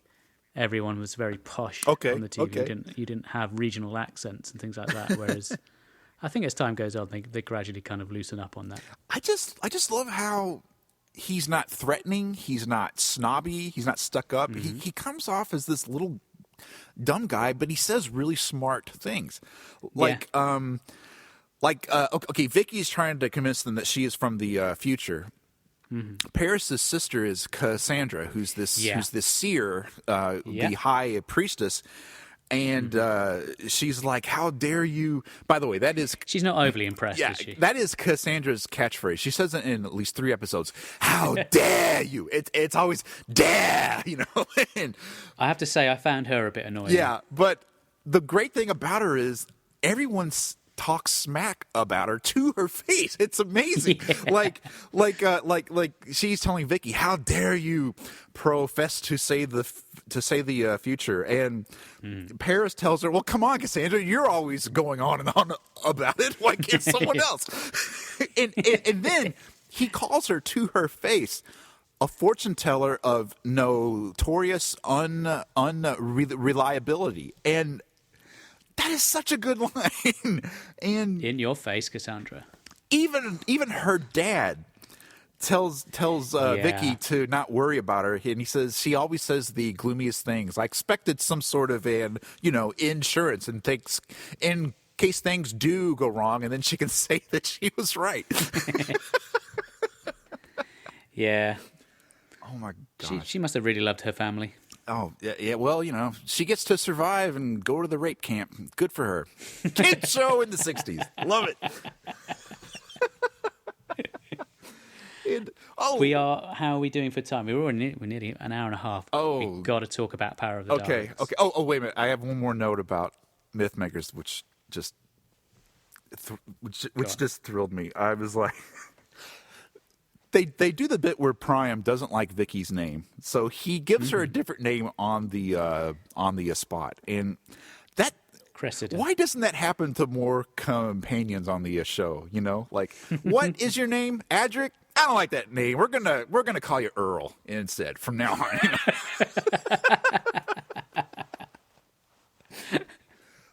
Everyone was very posh on the TV. Okay. You didn't have regional accents and things like that. Whereas I think as time goes on, they gradually kind of loosen up on that. I just love how he's not threatening, he's not snobby, he's not stuck up. He comes off as this little dumb guy, but he says really smart things. Like okay, Vicky's trying to convince them that she is from the future. Paris's sister is Cassandra, who's this seer, the high priestess, and she's like, "How dare you?" By the way, that is she's not overly impressed, is she? That is Cassandra's catchphrase. She says it in at least 3 episodes. How dare you? It's always dare, And I have to say, I found her a bit annoying. yeah, but the great thing about her is everyone's talk smack about her to her face. It's amazing. Yeah. Like she's telling Vicky, "How dare you profess to say the future?" And Paris tells her, "Well, come on, Cassandra, you're always going on and on about it. Why can't someone else?" and then he calls her to her face a fortune teller of notorious unreliability, and that is such a good line. And in your face, Cassandra. Even her dad tells Vicky to not worry about her, and he says she always says the gloomiest things. I expected some sort of insurance and takes in case things do go wrong, and then she can say that she was right. Yeah. Oh my gosh. She must have really loved her family. Oh, yeah. Well, she gets to survive and go to the rape camp. Good for her. Kid show in the 60s. Love it. How are we doing for time? We're nearly an hour and a half. Oh. We've got to talk about Power of the Okay. Daleks. Okay. Oh, wait a minute. I have one more note about Mythmakers, which just thrilled me. I was like... They do the bit where Priam doesn't like Vicky's name, so he gives her a different name on the spot, and that Cressida. Why doesn't that happen to more companions on the show? Like, what is your name, Adric? I don't like that name. We're gonna call you Earl instead from now on.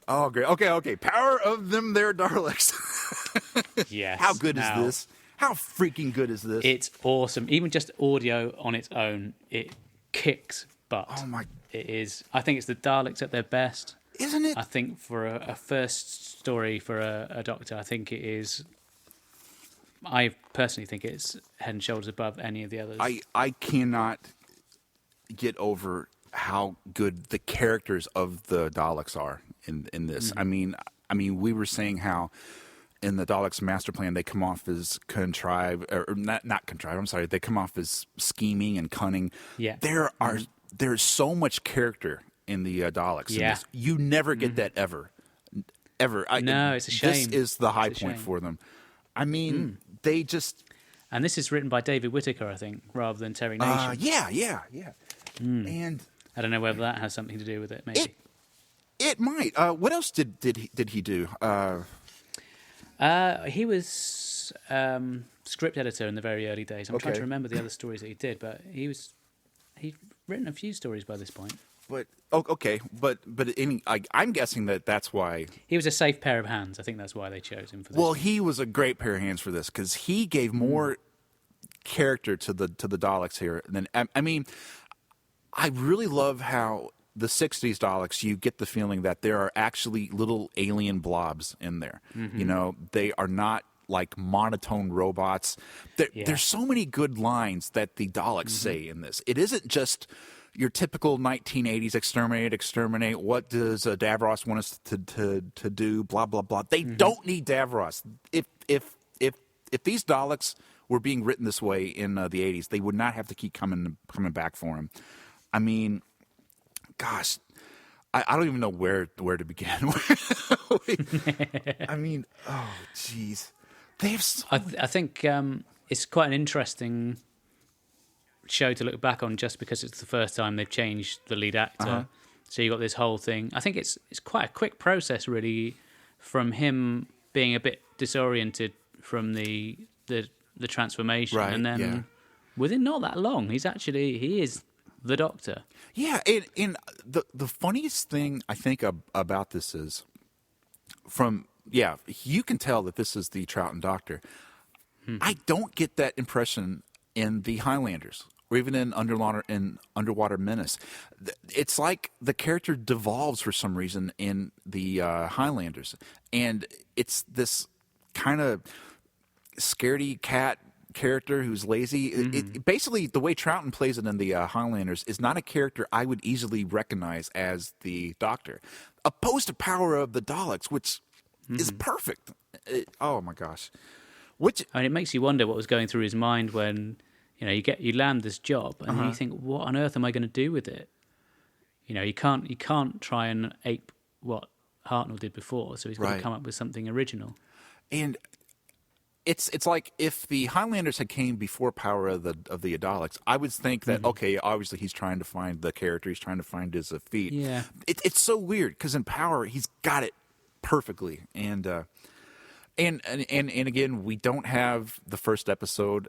Oh, great. Okay. Power of them, their Daleks. Yes. How good is this? How freaking good is this? It's awesome. Even just audio on its own, it kicks butt. Oh my! It is. I think it's the Daleks at their best. Isn't it? I think for a first story for a Doctor, I think it is. I personally think it's head and shoulders above any of the others. I cannot get over how good the characters of the Daleks are in this. Mm-hmm. I mean, we were saying how in the Daleks master plan they come off as contrived, or not contrived. I'm sorry, they come off as scheming and cunning. Yeah. There's so much character in the Daleks. Yeah. In this. You never get that ever. No, it's a shame. This is the high It's a point shame. for them. I mean, they just. And this is written by David Whittaker, I think, rather than Terry Nation. Yeah. And I don't know whether that has something to do with it. Maybe it might. What else did he do? he was script editor in the very early days. I'm trying to remember the other stories that he did, but he'd written a few stories by this point. But I'm guessing that's why He was a safe pair of hands. I think that's why they chose him for this. Well, he was a great pair of hands for this because he gave more character to the Daleks here. Than I mean, I really love how the '60s Daleks. You get the feeling that there are actually little alien blobs in there. You know, they are not like monotone robots. There's so many good lines that the Daleks say in this. It isn't just your typical 1980s exterminate. What does Davros want us to do? Blah blah blah. They don't need Davros. If these Daleks were being written this way in the 80s, they would not have to keep coming back for him. I mean, gosh, I don't even know where to begin. I mean, oh jeez, they have. I think it's quite an interesting show to look back on, just because it's the first time they've changed the lead actor. So you got this whole thing. I think it's quite a quick process, really, from him being a bit disoriented from the transformation, and then within not that long, he is the Doctor. Yeah, and the funniest thing I think about this is you can tell that this is the Troughton Doctor. I don't get that impression in the Highlanders, or even in Underwater Menace. It's like the character devolves for some reason in the Highlanders, and it's this kind of scaredy cat character who's lazy. It basically, the way Troughton plays it in the Highlanders is not a character I would easily recognize as the Doctor, opposed to Power of the Daleks, which is perfect. Oh my gosh. I mean, it makes you wonder what was going through his mind when you land this job and you think, what on earth am I going to do with it? You can't try and ape what Hartnell did before, so he's got to come up with something original. And it's like if the Highlanders had came before Power of the Daleks, I would think that okay, obviously he's trying to find the character, he's trying to find his feet. Yeah, it's so weird because in Power he's got it perfectly, and again, we don't have the first episode.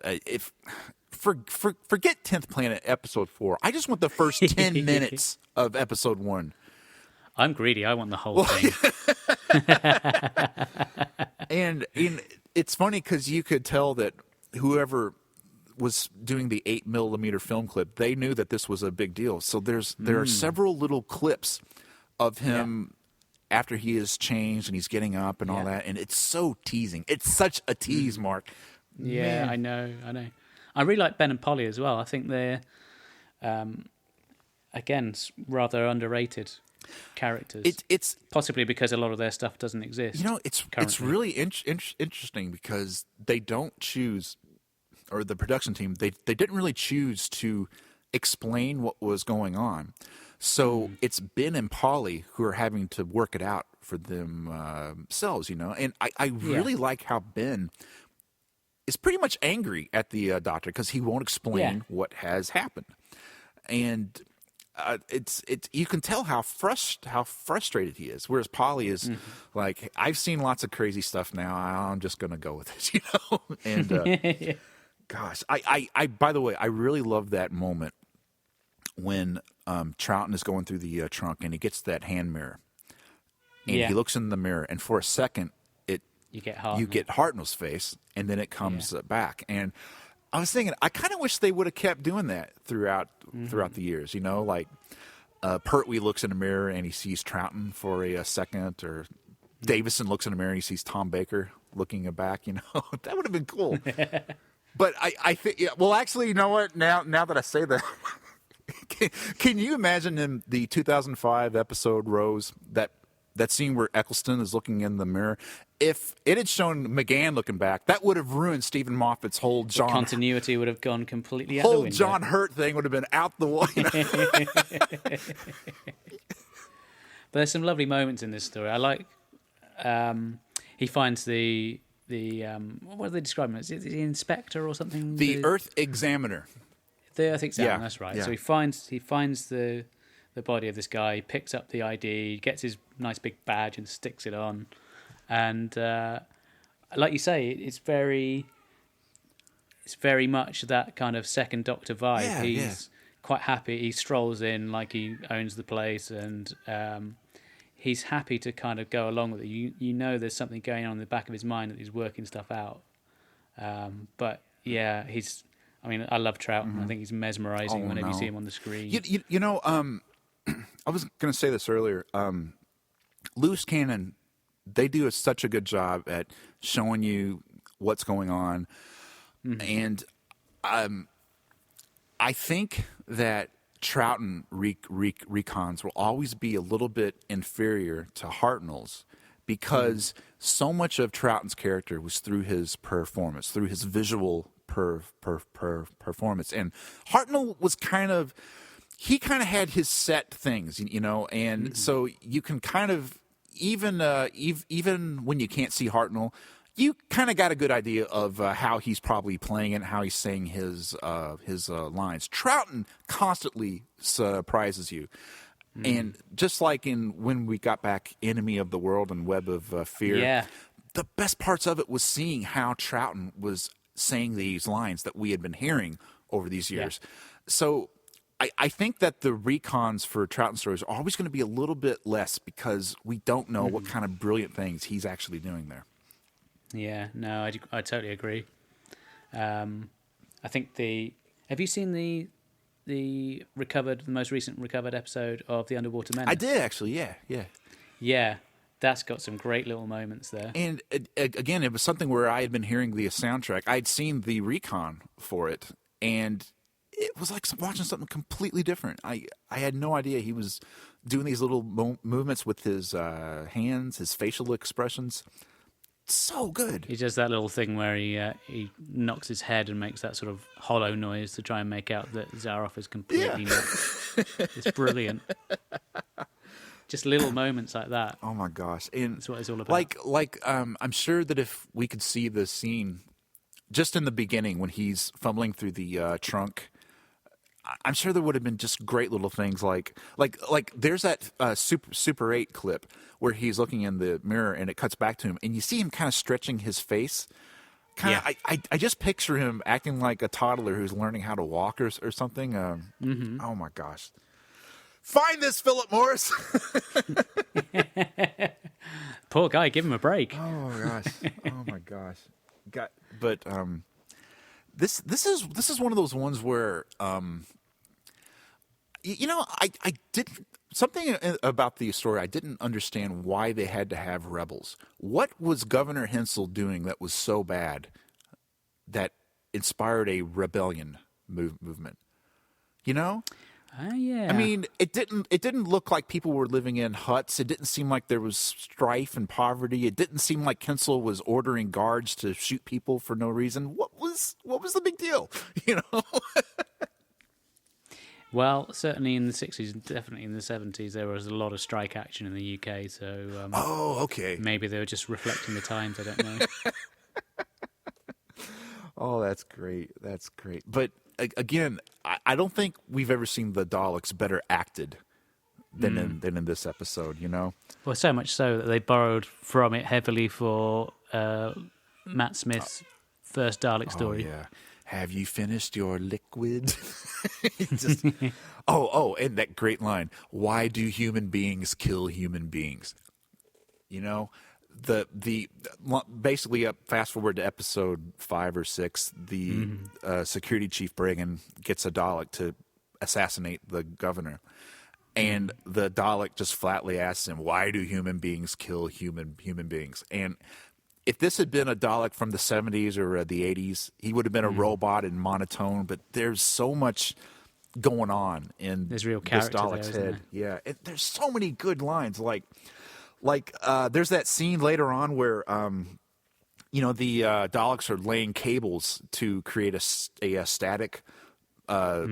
Forget 10th Planet episode 4. I just want the first 10 minutes of episode 1. I'm greedy. I want the whole thing. And it's funny because you could tell that whoever was doing the 8mm film clip, they knew that this was a big deal. So there are several little clips of him after he has changed and he's getting up and all that, and it's so teasing. It's such a tease, Mark. Yeah, man. I know. I really like Ben and Polly as well. I think they're, again, rather underrated characters. It's possibly because a lot of their stuff doesn't exist. It's really interesting because they don't choose, or the production team, they didn't really choose to explain what was going on. So it's Ben and Polly who are having to work it out for themselves, And I really like how Ben is pretty much angry at the Doctor because he won't explain what has happened, and it's you can tell how frustrated he is. Whereas Polly is like, I've seen lots of crazy stuff now. I'm just going to go with it, And gosh, I by the way, I really love that moment when Troughton is going through the trunk and he gets that hand mirror, and he looks in the mirror, and for a second, you get Hartnell's face, and then it comes back. And I was thinking, I kind of wish they would have kept doing that throughout the years. Like Pertwee looks in the mirror and he sees Troughton for a second, or Davison looks in the mirror and he sees Tom Baker looking back. That would have been cool. But I think, well, actually, you know what? Now that I say that, Can you imagine in the 2005 episode Rose that scene where Eccleston is looking in the mirror? If it had shown McGann looking back, that would have ruined Stephen Moffat's whole John. Continuity would have gone completely out the window. John Hurt thing would have been out the window. But there's some lovely moments in this story. I like. He finds the what do they describe him as? Is it the inspector or something? The Earth Examiner. The Earth Examiner. Yeah, That's right. yeah. So he finds the body of this guy, picks up the ID, gets his nice big badge and sticks it on, and like you say, it's very much that kind of second Doctor vibe. Yeah, He's quite happy. He strolls in like he owns the place, and he's happy to kind of go along with it. You know there's something going on in the back of his mind that he's working stuff out. But yeah, I mean, I love Troughton. Mm-hmm. I think he's mesmerizing whenever you see him on the screen. You know, I was going to say this earlier. Loose Cannon, they do such a good job at showing you what's going on. Mm-hmm. And I think that Troughton recons will always be a little bit inferior to Hartnell's because so much of Troughton's character was through his performance, through his visual performance. And Hartnell was he kind of had his set things, you know, and so you can kind of, even when you can't see Hartnell, you kind of got a good idea of how he's probably playing it, how he's saying his lines. Troughton constantly surprises you. And just like when we got back Enemy of the World and Web of Fear, the best parts of it was seeing how Troughton was saying these lines that we had been hearing over these years. So I think that the recons for Troughton stories are always going to be a little bit less because we don't know what kind of brilliant things he's actually doing there. Yeah, no, I totally agree. I think have you seen the most recent recovered episode of The Underwater Menace? I did actually, yeah. Yeah, that's got some great little moments there. And again, it was something where I had been hearing the soundtrack. I'd seen the recon for it, and it was like watching something completely different. I had no idea he was doing these little movements with his hands, his facial expressions. So good. He does that little thing where he knocks his head and makes that sort of hollow noise to try and make out that Zaroff is completely nuts. It's brilliant. Just little moments like that. Oh my gosh! And that's what it's all about. I'm sure that if we could see the scene just in the beginning when he's fumbling through the trunk, I'm sure there would have been just great little things like there's that Super 8 clip where he's looking in the mirror and it cuts back to him and you see him kind of stretching his face. I just picture him acting like a toddler who's learning how to walk or something. Oh my gosh. Find this, Philip Morris. Poor guy, give him a break. Oh my gosh. But this is one of those ones where I didn't, something about the story I didn't understand why they had to have rebels. What was Governor Hensel doing that was so bad that inspired a rebellion movement? You know? Yeah. I mean, it didn't look like people were living in huts. It didn't seem like there was strife and poverty. It didn't seem like Hensel was ordering guards to shoot people for no reason. What was the big deal? You know? Well, certainly in the 60s and definitely in the 70s, there was a lot of strike action in the UK. So, okay. Maybe they were just reflecting the times. I don't know. Oh, that's great. That's great. But again, I don't think we've ever seen the Daleks better acted than in this episode. You know. Well, so much so that they borrowed from it heavily for Matt Smith's first Dalek story. Oh, yeah. Have you finished your liquid? Just, and that great line. Why do human beings kill human beings? You know, the basically fast forward to episode 5 or 6, the security chief Brigham gets a Dalek to assassinate the governor. And the Dalek just flatly asks him, why do human beings kill human beings? And if this had been a Dalek from the 70s or the 80s, he would have been a robot and monotone, but there's so much going on in There's real this character Dalek's there, isn't head. Yeah, there's so many good lines. Like there's that scene later on where the Daleks are laying cables to create a static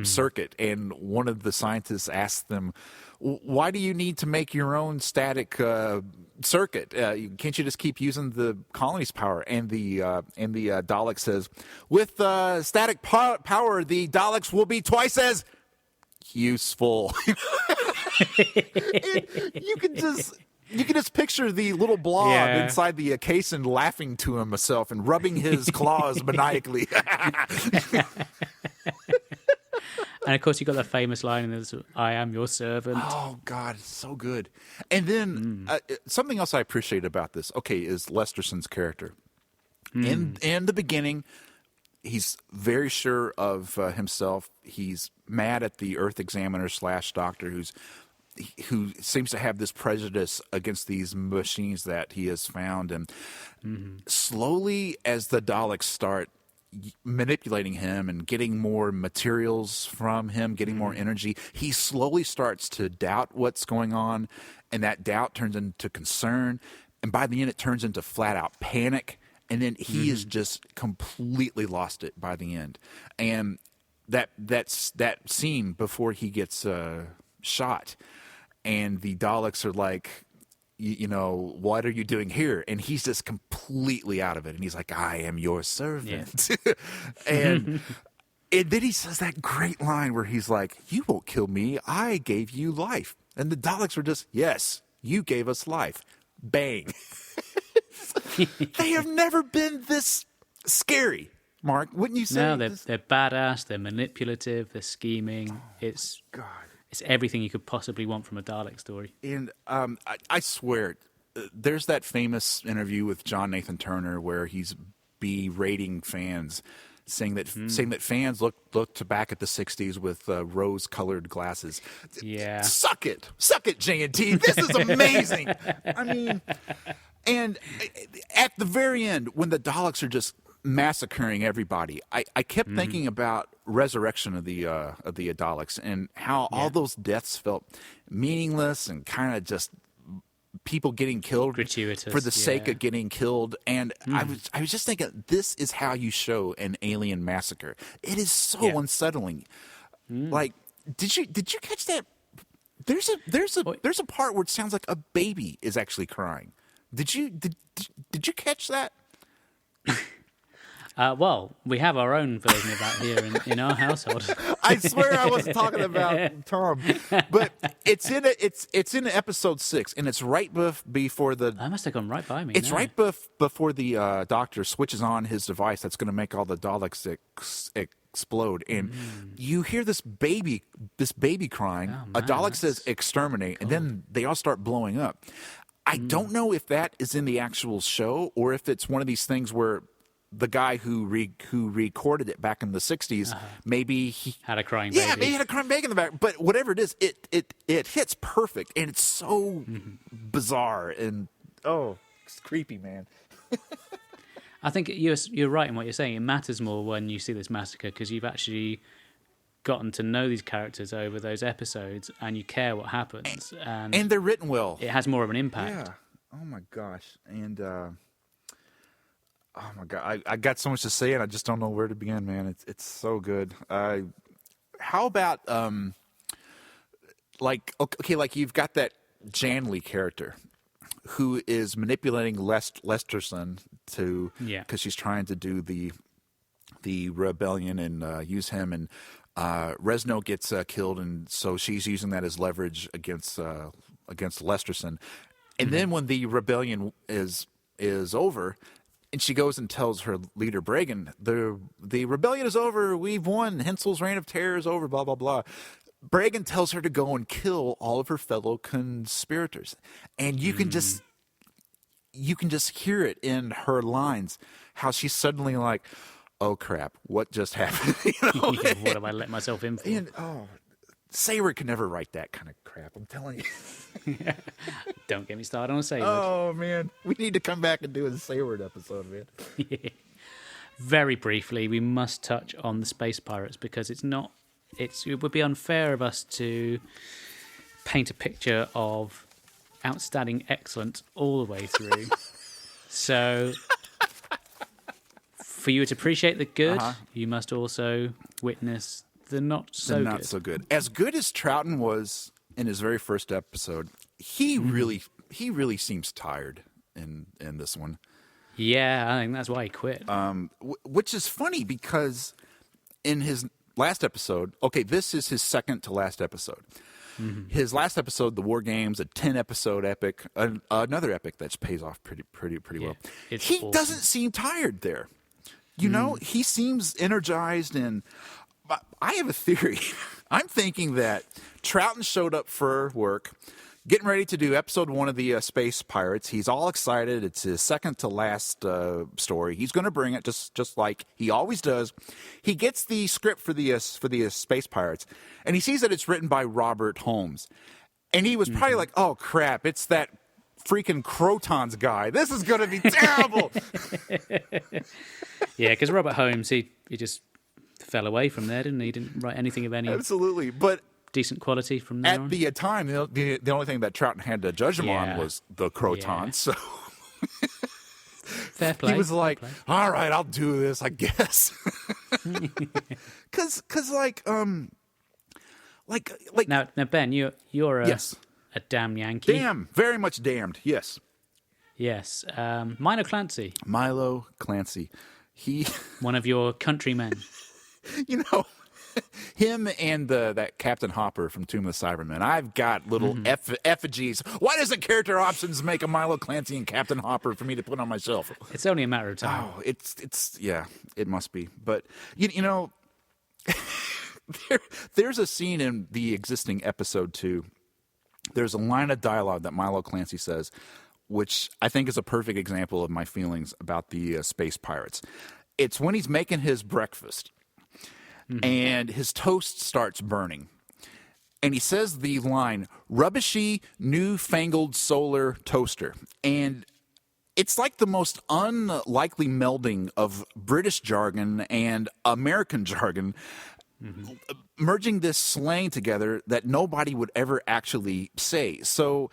circuit, and one of the scientists asks them, "Why do you need to make your own static circuit? Can't you just keep using the colony's power?" And the Dalek says, "With static power, the Daleks will be twice as useful." You can just picture the little blob inside the caisson laughing to himself and rubbing his claws maniacally. And of course, you got that famous line in this, "I am your servant." Oh God, it's so good. And then something else I appreciate about this, is Lesterson's character. In the beginning, he's very sure of himself. He's mad at the Earth Examiner / Doctor, who seems to have this prejudice against these machines that he has found. And slowly, as the Daleks start manipulating him and getting more materials from him, getting more energy, he slowly starts to doubt what's going on, and that doubt turns into concern, and by the end it turns into flat out panic, and then he is just completely lost it by the end. And that scene before he gets shot, and the Daleks are like, what are you doing here? And he's just completely out of it. And he's like, "I am your servant." Yeah. and then he says that great line where he's like, "You won't kill me. I gave you life." And the Daleks were just, "Yes, you gave us life." Bang. They have never been this scary, Mark. Wouldn't you say? No, they're badass. They're manipulative. They're scheming. It's God. It's everything you could possibly want from a Dalek story. And I swear, there's that famous interview with John Nathan Turner where he's berating fans, saying that fans look back at the '60s with rose-colored glasses. Yeah, suck it, J&T. This is amazing. I mean, and at the very end, when the Daleks are just massacring everybody, I kept thinking about Resurrection of the Daleks, and how all those deaths felt meaningless and kind of just people getting killed gratuitous for the sake of getting killed. And I was just thinking, this is how you show an alien massacre. It is so unsettling. Like, did you catch that? There's a part where it sounds like a baby is actually crying. Did you catch that? Well, we have our own version of that here in our household. I swear I wasn't talking about Tom, but it's in episode 6, and it's right before the. I must have gone right by me. It's right before the Doctor switches on his device that's going to make all the Daleks explode, and you hear this baby crying. Oh, a Dalek says "exterminate," and then they all start blowing up. I don't know if that is in the actual show or if it's one of these things where the guy who recorded it back in the '60s, maybe he had a crying baby. Yeah, maybe he had a crying baby in the back. But whatever it is, it hits perfect, and it's so bizarre, and it's creepy, man. I think you're right in what you're saying. It matters more when you see this massacre because you've actually gotten to know these characters over those episodes, and you care what happens, and they're written well. It has more of an impact. Yeah. Oh my gosh, and. Oh my God, I got so much to say and I just don't know where to begin, man. It's so good. How about like you've got that Janley character who is manipulating Lesterson because she's trying to do the rebellion and use him, and Resno gets killed, and so she's using that as leverage against Lesterson. And then when the rebellion is over. And she goes and tells her leader, Bragan, the rebellion is over. We've won. Hensel's reign of terror is over, blah, blah, blah. Bragan tells her to go and kill all of her fellow conspirators. And you can just hear it in her lines, how she's suddenly like, oh, crap, what just happened? What have I let myself in for? And, Sayward could never write that kind of crap, I'm telling you. Don't get me started on Sayward. Oh, man. We need to come back and do a Sayward episode, man. Very briefly, we must touch on the Space Pirates because it's not it would be unfair of us to paint a picture of outstanding excellence all the way through. So for you to appreciate the good, you must also witness the not so good. As good as Troughton was in his very first episode, he really seems tired in this one. Yeah, I think that's why he quit. Which is funny because in his last episode, okay, this is his second to last episode. Mm-hmm. His last episode, the War Games, a 10-episode epic, another epic that pays off pretty well. He awesome. Doesn't seem tired there. You know, he seems energized, and I have a theory. I'm thinking that Troughton showed up for work, getting ready to do episode 1 of the Space Pirates. He's all excited. It's his second to last story. He's going to bring it just like he always does. He gets the script for the Space Pirates, and he sees that it's written by Robert Holmes. And he was probably like, oh, crap, it's that freaking Crotons guy. This is going to be terrible. Yeah, because Robert Holmes, he just fell away from there, didn't he? He didn't write anything of any... Absolutely, but... decent quality from there at the time, the only thing that Troughton had to judge him on was the Crotons. So fair play. He was like, "All right, I'll do this, I guess." Because now Ben, you're a damn Yankee. Damn, very much damned. Yes. Milo Clancy. He one of your countrymen. You know. Him and that Captain Hopper from Tomb of the Cybermen. I've got little effigies. Why doesn't Character Options make a Milo Clancy and Captain Hopper for me to put on my shelf? It's only a matter of time. Oh, it's yeah, it must be. But you know, there's a scene in the existing episode 2. There's a line of dialogue that Milo Clancy says, which I think is a perfect example of my feelings about the Space Pirates. It's when he's making his breakfast. And his toast starts burning. And he says the line, rubbishy, newfangled solar toaster. And it's like the most unlikely melding of British jargon and American jargon, merging this slang together that nobody would ever actually say. So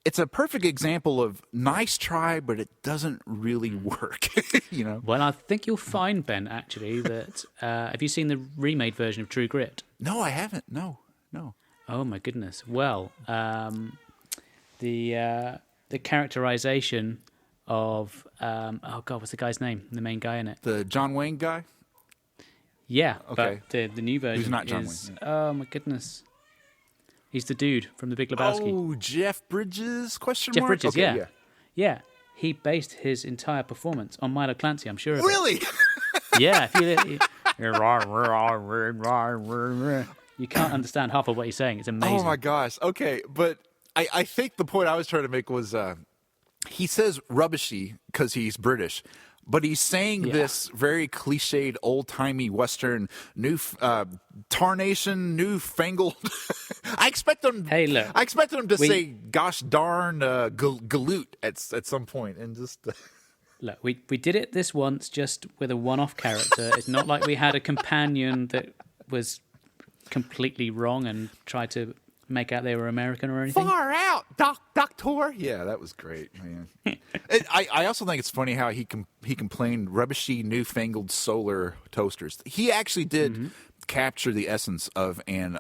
it's a perfect example of nice try, but it doesn't really work. You know. Well, I think you'll find, Ben, actually, that have you seen the remade version of True Grit? No, I haven't. No. Oh my goodness. Well, the characterization of what's the guy's name? The main guy in it. The John Wayne guy. Yeah. Okay. But the new version. Who's not John Wayne? Yeah. Oh my goodness. He's the dude from The Big Lebowski. Oh, Jeff Bridges? Jeff Bridges, okay, yeah. He based his entire performance on Milo Clancy, I'm sure of Really? It. Yeah. You can't understand half of what he's saying. It's amazing. Oh, my gosh. Okay, but I think the point I was trying to make was he says rubbishy because he's British. But he's saying this very cliched, old-timey Western, tarnation, newfangled. I expect him. Hey, look. I expected him to say, "Gosh darn, galoot" at some point, and just. Look, we did it this once, just with a one-off character. It's not like we had a companion that was completely wrong and tried to make out they were American or anything. Far out, Doctor. Yeah, that was great, man. I also think it's funny how he complained rubbishy, newfangled solar toasters. He actually did capture the essence of an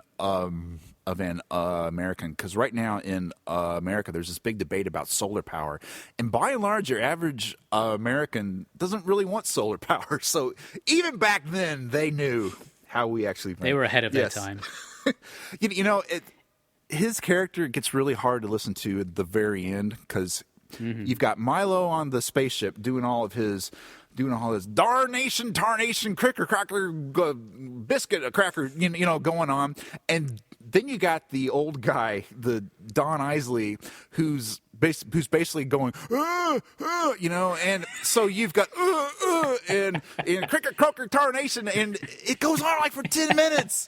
American, because right now in America there's this big debate about solar power, and by and large your average American doesn't really want solar power. So even back then they knew how we actually think. They were ahead of their time. You know, his character gets really hard to listen to at the very end, because you've got Milo on the spaceship doing all his darnation, tarnation, cricker, cracker, biscuit, cracker, you know, going on. And then you got the old guy, the Don Isley, who's basically going, you know, and so you've got and cricket, croaker, tarnation, and it goes on like for 10 minutes.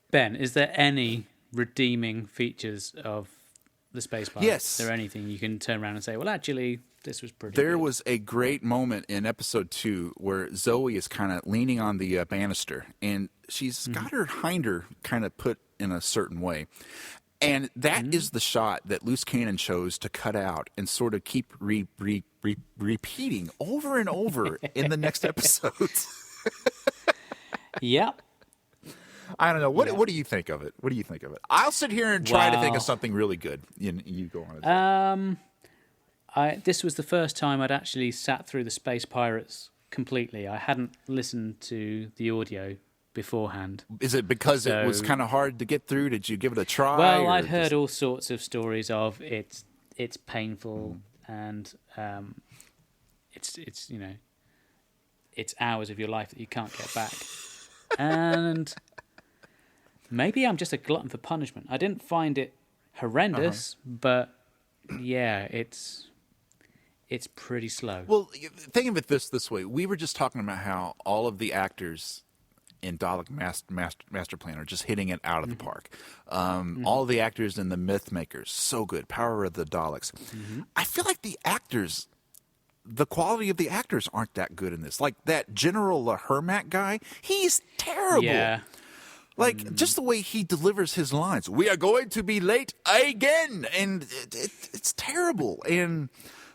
Ben, is there any redeeming features of the space pirates. Yes. Is there anything you can turn around and say, well, actually, this was pretty There good. was a great moment in episode 2 where Zoe is kind of leaning on the banister, and she's got her hinder kind of put in a certain way. And that is the shot that Loose Cannon chose to cut out and sort of keep repeating over and over in the next episodes. Yeah. I don't know. What do you think of it? What do you think of it? I'll sit here and try to think of something really good. You go on. This was the first time I'd actually sat through the Space Pirates completely. I hadn't listened to the audio beforehand. Is it because it was kind of hard to get through? Did you give it a try? Well, I'd heard all sorts of stories of it's painful and it's it's hours of your life that you can't get back. And maybe I'm just a glutton for punishment. I didn't find it horrendous, but yeah, it's pretty slow. Well, think of it this way. We were just talking about how all of the actors in Dalek Master Plan are just hitting it out of the park. All the actors in The Mythmakers, so good. Power of the Daleks. I feel like the quality of the actors aren't that good in this. Like that General Hermack guy, he's terrible. Yeah. Like, just the way he delivers his lines. We are going to be late again! And it's terrible. And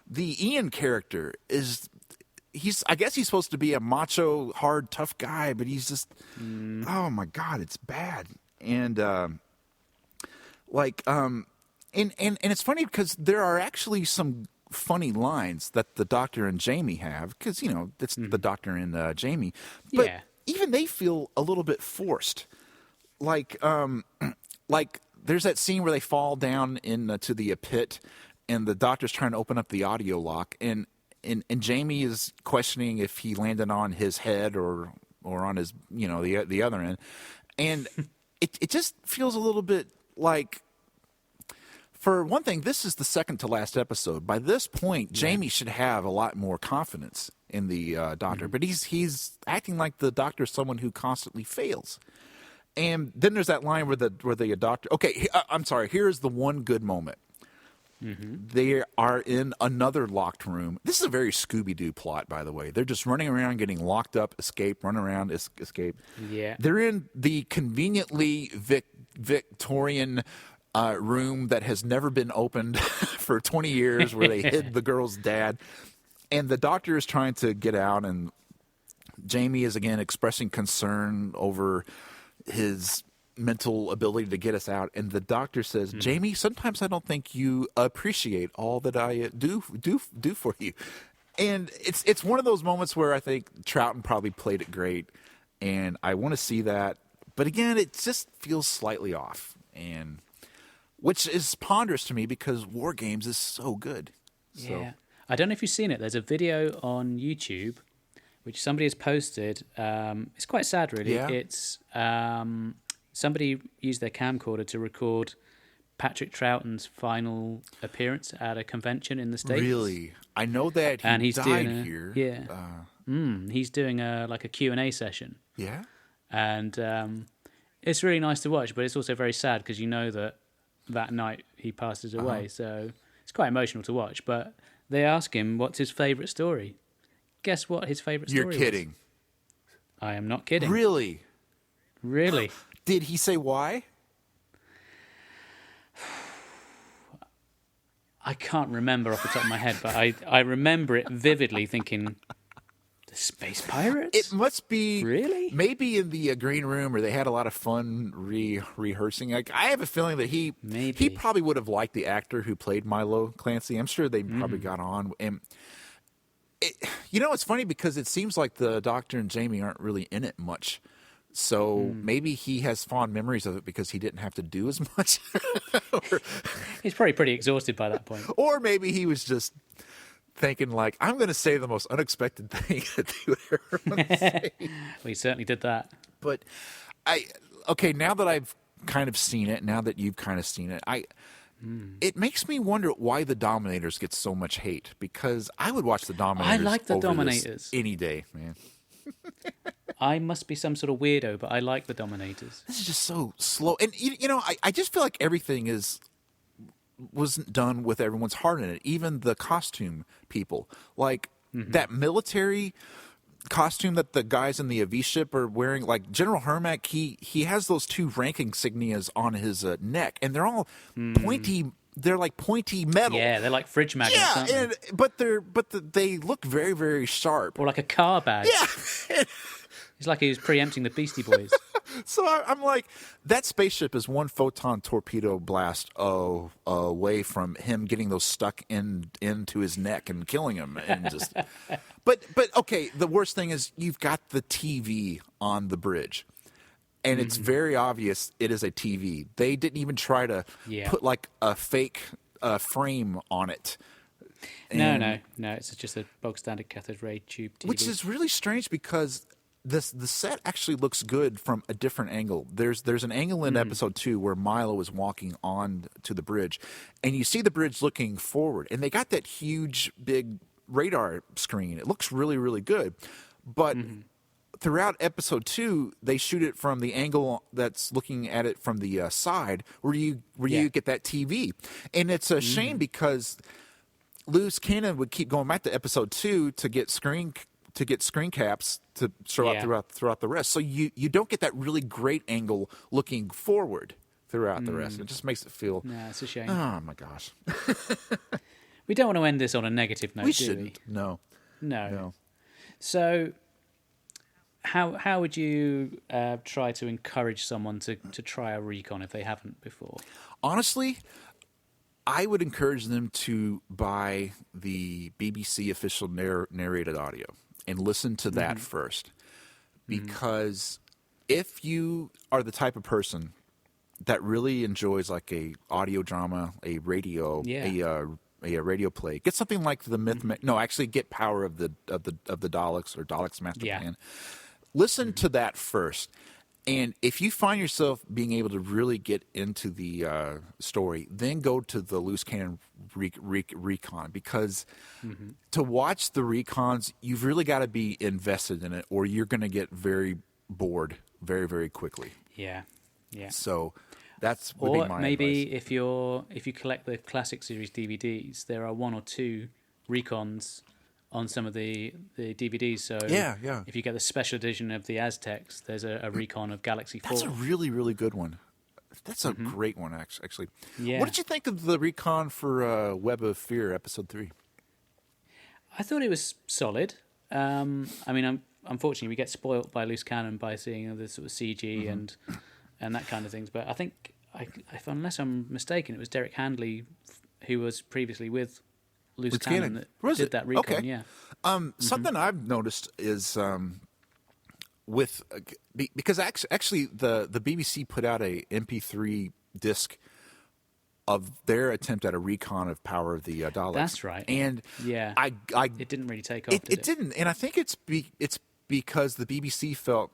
the Ian character is... I guess he's supposed to be a macho, hard, tough guy, but he's just... Oh, my God, it's bad. And, and it's funny because there are actually some funny lines that the Doctor and Jamie have, because, it's the Doctor and Jamie. But even they feel a little bit forced. Like there's that scene where they fall down to the pit, and the Doctor's trying to open up the audio lock, and Jamie is questioning if he landed on his head or on his the other end, and it just feels a little bit like. For one thing, this is the second to last episode. By this point, Jamie should have a lot more confidence in the Doctor, but he's acting like the Doctor is someone who constantly fails. And then there's that line where the Doctor... Okay, I'm sorry. Here's the one good moment. They are in another locked room. This is a very Scooby-Doo plot, by the way. They're just running around, getting locked up, escape, run around, escape. Yeah. They're in the conveniently Victorian room that has never been opened for 20 years, where they hid the girl's dad. And the Doctor is trying to get out, and Jamie is again expressing concern over his mental ability to get us out, and the Doctor says, Jamie, sometimes I don't think you appreciate all that I do for you. And it's one of those moments where I think Troughton probably played it great, and I want to see that. But again, it just feels slightly off, and which is ponderous to me because War Games is so good. Yeah. I don't know if you've seen it. There's a video on YouTube which somebody has posted. It's quite sad, really. Yeah. It's somebody used their camcorder to record Patrick Troughton's final appearance at a convention in the States. Really? I know that he died here. Yeah. He's doing a Q&A session. Yeah? And it's really nice to watch, but it's also very sad because you know that night he passes away. So it's quite emotional to watch. But they ask him what's his favourite story. Guess what his favourite story was? You're kidding. I am not kidding. Really? Really. Did he say why? I can't remember off the top of my head, but I remember it vividly thinking, the Space Pirates? It must be really maybe in the green room, or they had a lot of fun rehearsing. Like, I have a feeling that he probably would have liked the actor who played Milo Clancy. I'm sure they probably got on. And it's funny because it seems like the Doctor and Jamie aren't really in it much. So maybe he has fond memories of it because he didn't have to do as much. He's probably pretty exhausted by that point. Or maybe he was just thinking, like, I'm going to say the most unexpected thing that you would ever want to say. Well, he certainly did that. But now that I've kind of seen it, now that you've kind of seen it, it makes me wonder why the Dominators get so much hate. Because I would watch the Dominators. I like the over Dominators this any day, man. I must be some sort of weirdo, but I like the Dominators. This is just so slow. And, I just feel like everything is wasn't done with everyone's heart in it. Even the costume people, like that military costume that the guys in the AV ship are wearing, like General Hermack, he has those two rank insignias on his neck, and they're all pointy. They're like pointy metal. Yeah, they're like fridge magnets, aren't they? They look very, very sharp. Or like a car badge. Yeah. It's like he was preempting the Beastie Boys. So I'm like, that spaceship is one photon torpedo blast away from him getting those stuck into his neck and killing him. And just, but okay, the worst thing is you've got the TV on the bridge, and it's very obvious it is a TV. They didn't even try to put like a fake frame on it. No, it's just a bog standard cathode ray tube TV. Which is really strange because the set actually looks good from a different angle. There's an angle in episode 2 where Milo is walking on to the bridge, and you see the bridge looking forward, and they got that huge big radar screen. It looks really, really good, but throughout episode 2, they shoot it from the angle that's looking at it from the side, where you get that TV, and it's a shame because Loose Cannon would keep going back to episode 2 to get screen caps to show out throughout the rest. So you don't get that really great angle looking forward throughout the rest. It just makes it feel. No, it's a shame. Oh my gosh. We don't want to end this on a negative note, We do shouldn't. we? No. So, how would you try to encourage someone to try a recon if they haven't before? Honestly, I would encourage them to buy the BBC official narrated audio and listen to that first. Because if you are the type of person that really enjoys like a audio drama, a radio, a radio play, get something like the Myth. No, actually, get Power of the Daleks or Daleks Master Plan. Listen to that first. And if you find yourself being able to really get into the story, then go to the Loose Cannon recon, because to watch the recons, you've really got to be invested in it, or you're going to get very bored very, very quickly. Yeah. So that's would be my maybe advice. if you collect the classic series DVDs, there are 1 or 2 recons on some of the DVDs. So if you get the special edition of the Aztecs, there's a recon of Galaxy 4. That's a really, really good one. That's a great one, actually. Yeah. What did you think of the recon for Web of Fear, episode 3? I thought it was solid. I mean, unfortunately, we get spoilt by Loose Cannon by seeing the sort of CG and that kind of things. But I think, unless I'm mistaken, it was Derek Handley who was previously with Loose Cannon that did that recon. Okay. Yeah. Something I've noticed is because actually the BBC put out a MP3 disc of their attempt at a recon of Power of the Daleks. That's right. And it didn't really take off. It didn't, and I think it's because the BBC felt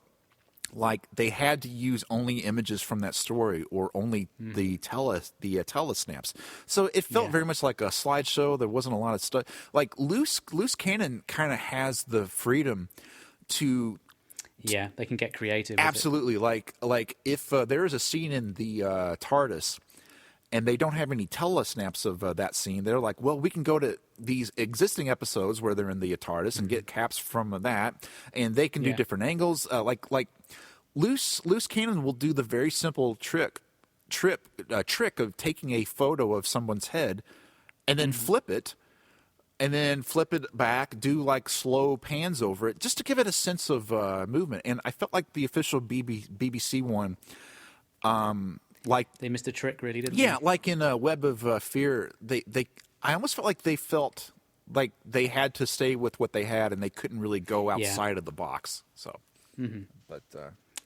like they had to use only images from that story or only the telesnaps. So it felt very much like a slideshow. There wasn't a lot of stuff. Like Loose Cannon kind of has the freedom to. Yeah, they can get creative. Absolutely. Like if there is a scene in the TARDIS and they don't have any telesnaps of that scene, they're like, well, we can go to these existing episodes where they're in the TARDIS and get caps from that, and they can do different angles. Like Loose Cannon will do the very simple trick of taking a photo of someone's head and then flip it back, do like slow pans over it just to give it a sense of movement. And I felt like the official BBC one, like they missed a trick, really, didn't they? Yeah, like in Web of Fear, I almost felt like they felt like they had to stay with what they had and they couldn't really go outside of the box. So, but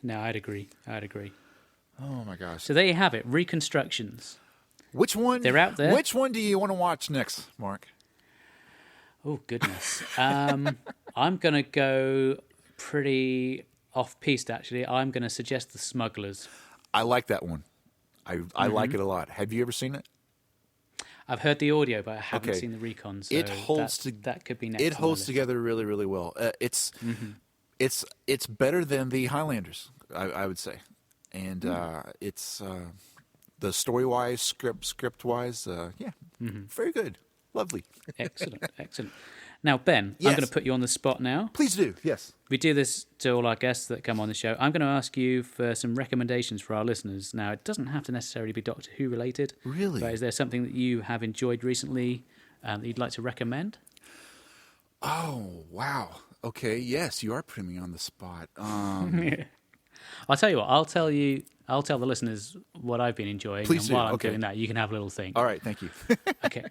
no, I'd agree. Oh my gosh! So there you have it, Reconstructions. Which one? They're out there. Which one do you want to watch next, Mark? Oh goodness, I'm gonna go pretty off-piste. Actually, I'm gonna suggest The Smugglers. I like that one. I like it a lot. Have you ever seen it? I've heard the audio, but I haven't seen the recon. So that could be next. It holds together really, really well. It's better than the Highlanders, I would say, and it's the story wise, script wise, very good, lovely. Excellent. Now, Ben, Yes. I'm going to put you on the spot now. Please do. Yes. We do this to all our guests that come on the show. I'm going to ask you for some recommendations for our listeners. Now, it doesn't have to necessarily be Doctor Who related. Really? But is there something that you have enjoyed recently that you'd like to recommend? Oh, wow. Okay. Yes, you are putting me on the spot. I'll tell you what. I'll tell the listeners what I've been enjoying. Please and do. while I'm Okay. doing that, you can have a little think. All right. Thank you. Okay.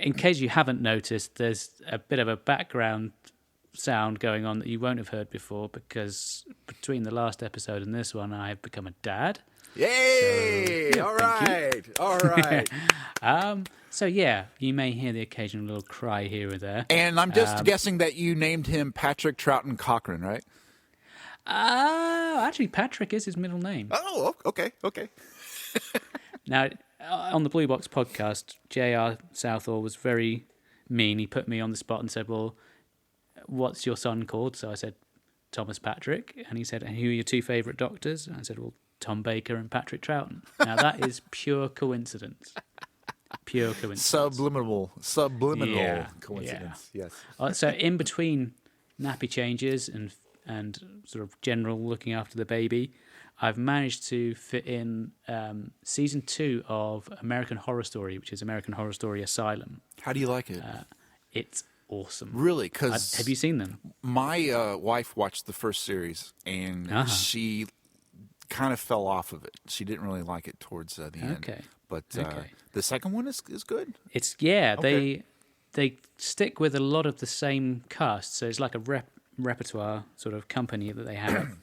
In case you haven't noticed, there's a bit of a background sound going on that you won't have heard before, because between the last episode and this one, I've become a dad. Yay! So, all right. All right. So yeah, you may hear the occasional little cry here or there. And I'm just guessing that you named him Patrick Troughton Cochrane, right? Actually, Patrick is his middle name. Oh, okay. Now, on the Blue Box podcast, J.R. Southall was very mean. He put me on the spot and said, well, what's your son called? So I said, Thomas Patrick. And he said, and who are your two favourite doctors? And I said, well, Tom Baker and Patrick Troughton. Now, that is pure coincidence. Pure coincidence. Subliminal coincidence. Yeah. Yes. So in between nappy changes and sort of general looking after the baby, I've managed to fit in season 2 of American Horror Story, which is American Horror Story Asylum. How do you like it? It's awesome. Really? Because have you seen them? my wife watched the first series, and she kind of fell off of it. She didn't really like it towards the end. Okay. But the second one is good. It's Okay. they stick with a lot of the same cast, so it's like a repertoire sort of company that they have,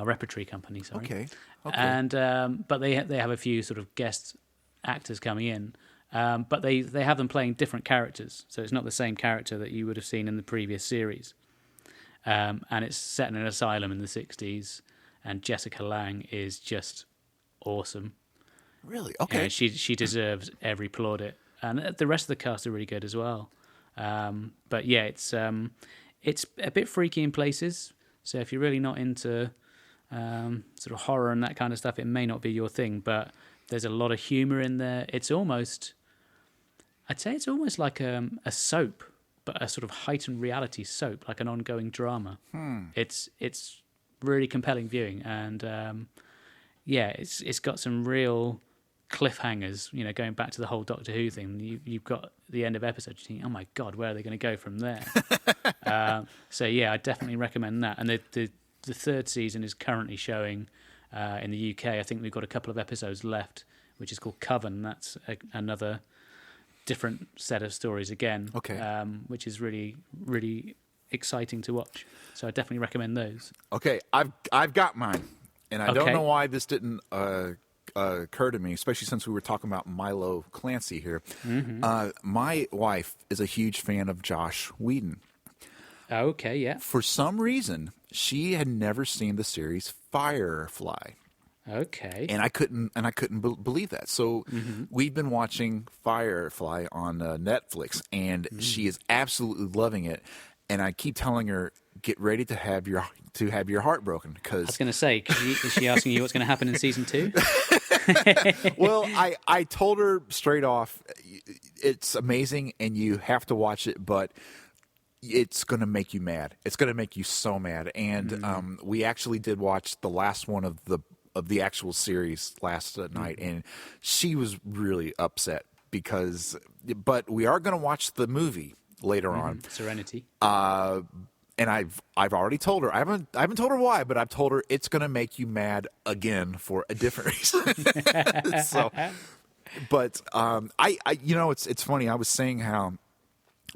repertory company. Sorry. Okay. And but they have a few sort of guest actors coming in, but they have them playing different characters, so it's not the same character that you would have seen in the previous series. And it's set in an asylum in the 60s, and Jessica Lange is just awesome. Really? Okay. She deserves every plaudit, and the rest of the cast are really good as well. But yeah, it's a bit freaky in places. So if you're really not into sort of horror and that kind of stuff, it may not be your thing. But there's a lot of humor in there. I'd say it's almost like a soap, but a sort of heightened reality soap, like an ongoing drama. It's really compelling viewing, and it's got some real cliffhangers, going back to the whole Doctor Who thing. You've got the end of episode, you think, oh my god, where are they going to go from there? So yeah, I definitely recommend that. And the third season is currently showing in the UK. I think we've got a couple of episodes left, which is called Coven. That's another different set of stories again, which is really, really exciting to watch. So I definitely recommend those. Okay, I've got mine, and I don't know why this didn't occur to me, especially since we were talking about Milo Clancy here. My wife is a huge fan of Joss Whedon. Okay, yeah. For some reason, she had never seen the series Firefly. Okay. And I couldn't believe that. So we've been watching Firefly on Netflix, and she is absolutely loving it. And I keep telling her, get ready to have your heart broken. I was going to say, is she asking you what's going to happen in season 2? Well, I told her straight off, it's amazing and you have to watch it, but it's going to make you mad. It's going to make you so mad. And we actually did watch the last one of the actual series last night, and she was really upset but we are going to watch the movie later on. Serenity. And I've already told her. I haven't told her why, but I've told her it's going to make you mad again for a different reason. So, but it's funny. I was saying how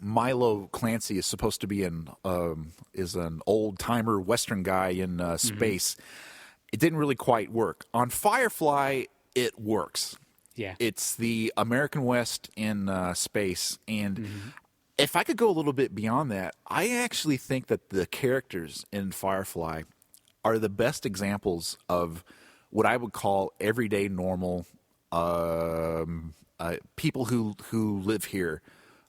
Milo Clancy is supposed to be an old timer Western guy in space. It didn't really quite work on Firefly. It works. Yeah, it's the American West in space, and if I could go a little bit beyond that, I actually think that the characters in Firefly are the best examples of what I would call everyday normal people who live here,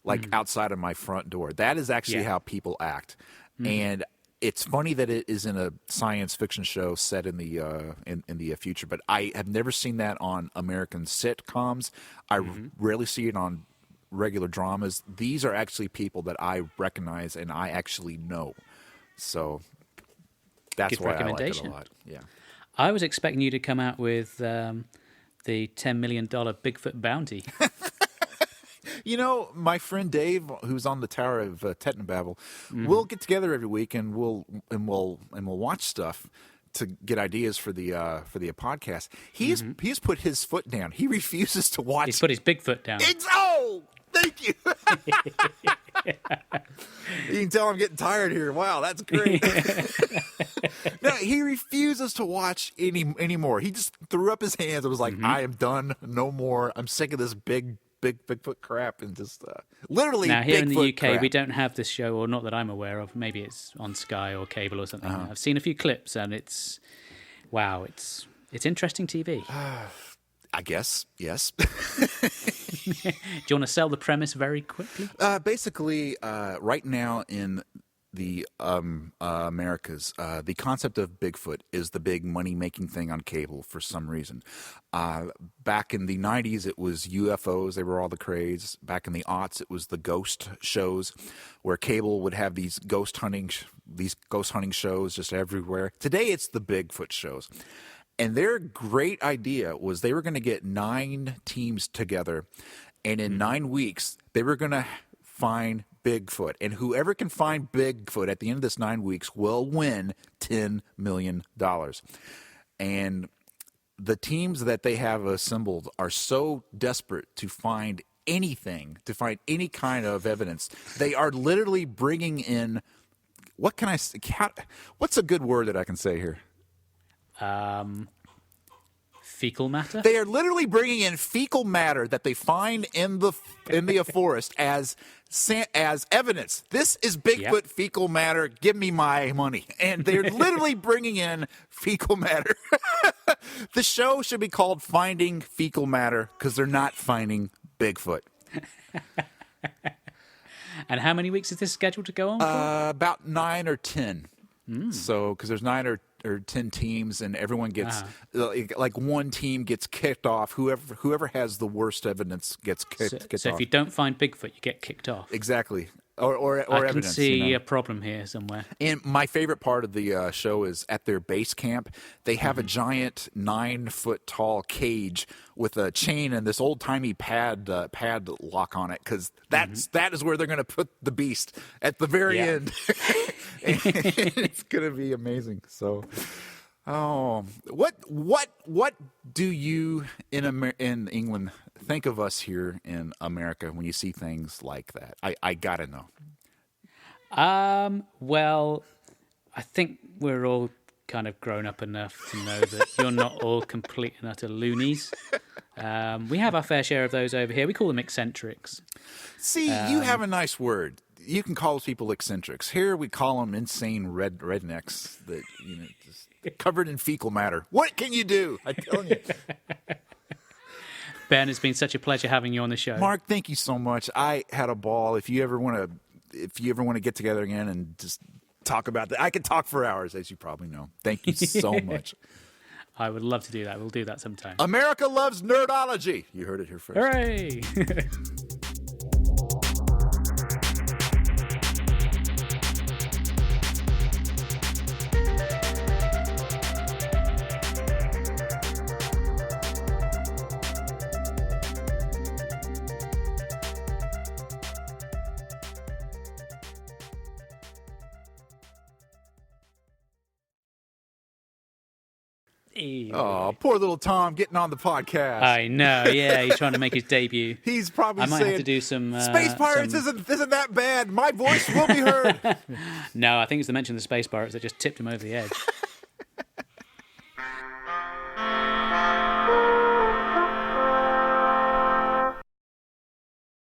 like outside of my front door. That is actually how people act. And it's funny that it is in a science fiction show set in the in the future, but I have never seen that on American sitcoms. I rarely see it on regular dramas. These are actually people that I recognize and I actually know. So that's why I like it a lot. Yeah. I was expecting you to come out with the $10 million Bigfoot bounty. You know, my friend Dave, who's on the Tower of Technobabble, we'll get together every week and we'll watch stuff to get ideas for the podcast. He's put his foot down. He refuses to watch. He's put his big foot down. Oh, thank you. You can tell I'm getting tired here. Wow, that's great. No, he refuses to watch anymore. He just threw up his hands and was like, I am done. No more. I'm sick of this Bigfoot crap, and just literally. Now here in the UK, crap. we don't have this show, or not that I'm aware of. Maybe it's on Sky or cable or something. I've seen a few clips, and it's interesting TV. I guess yes. Do you want to sell the premise very quickly? Basically, right now in the Americas, the concept of Bigfoot is the big money-making thing on cable for some reason. Back in the 90s, it was UFOs. They were all the craze. Back in the aughts, it was the ghost shows, where cable would have these ghost hunting shows just everywhere. Today, it's the Bigfoot shows. And their great idea was they were going to get 9 teams together, and in 9 weeks, they were going to find Bigfoot. And whoever can find Bigfoot at the end of this 9 weeks will win $10 million. And the teams that they have assembled are so desperate to find anything, to find any kind of evidence. They are literally bringing in, what can I say? What's a good word that I can say here? Fecal matter? They are literally bringing in fecal matter that they find in the forest as evidence. This is Bigfoot fecal matter. Give me my money. And they're literally bringing in fecal matter. The show should be called Finding Fecal Matter because they're not finding Bigfoot. And how many weeks is this scheduled to go on for? About 9 or 10. So, because there's 9 or 10 teams, and everyone gets like one team gets kicked off. Whoever has the worst evidence gets kicked off. So if you don't find Bigfoot, you get kicked off. Exactly. Or I evidence. can see a problem here somewhere. And my favorite part of the show is at their base camp. They have a giant 9-foot tall cage with a chain and this old timey pad lock on it, because that is where they're going to put the beast at the very end. It's going to be amazing. So, what do you in England think of us here in America when you see things like that? I gotta know. Well, I think we're all kind of grown up enough to know that you're not all complete and utter loonies. We have our fair share of those over here. We call them eccentrics. See, you have a nice word. You can call people eccentrics. Here we call them insane rednecks that just covered in fecal matter. What can you do? I'm telling you. Ben, it's been such a pleasure having you on the show. Mark, thank you so much. I had a ball. If you ever want to get together again and just talk about that, I could talk for hours, as you probably know. Thank you so much. I would love to do that. We'll do that sometime. America loves Nerdology. You heard it here first. Hooray! Oh, poor little Tom getting on the podcast. I know, yeah, he's trying to make his debut. He's probably I might saying, have to do some... Space Pirates isn't that bad. My voice will be heard. No, I think it's the mention of the Space Pirates that just tipped him over the edge.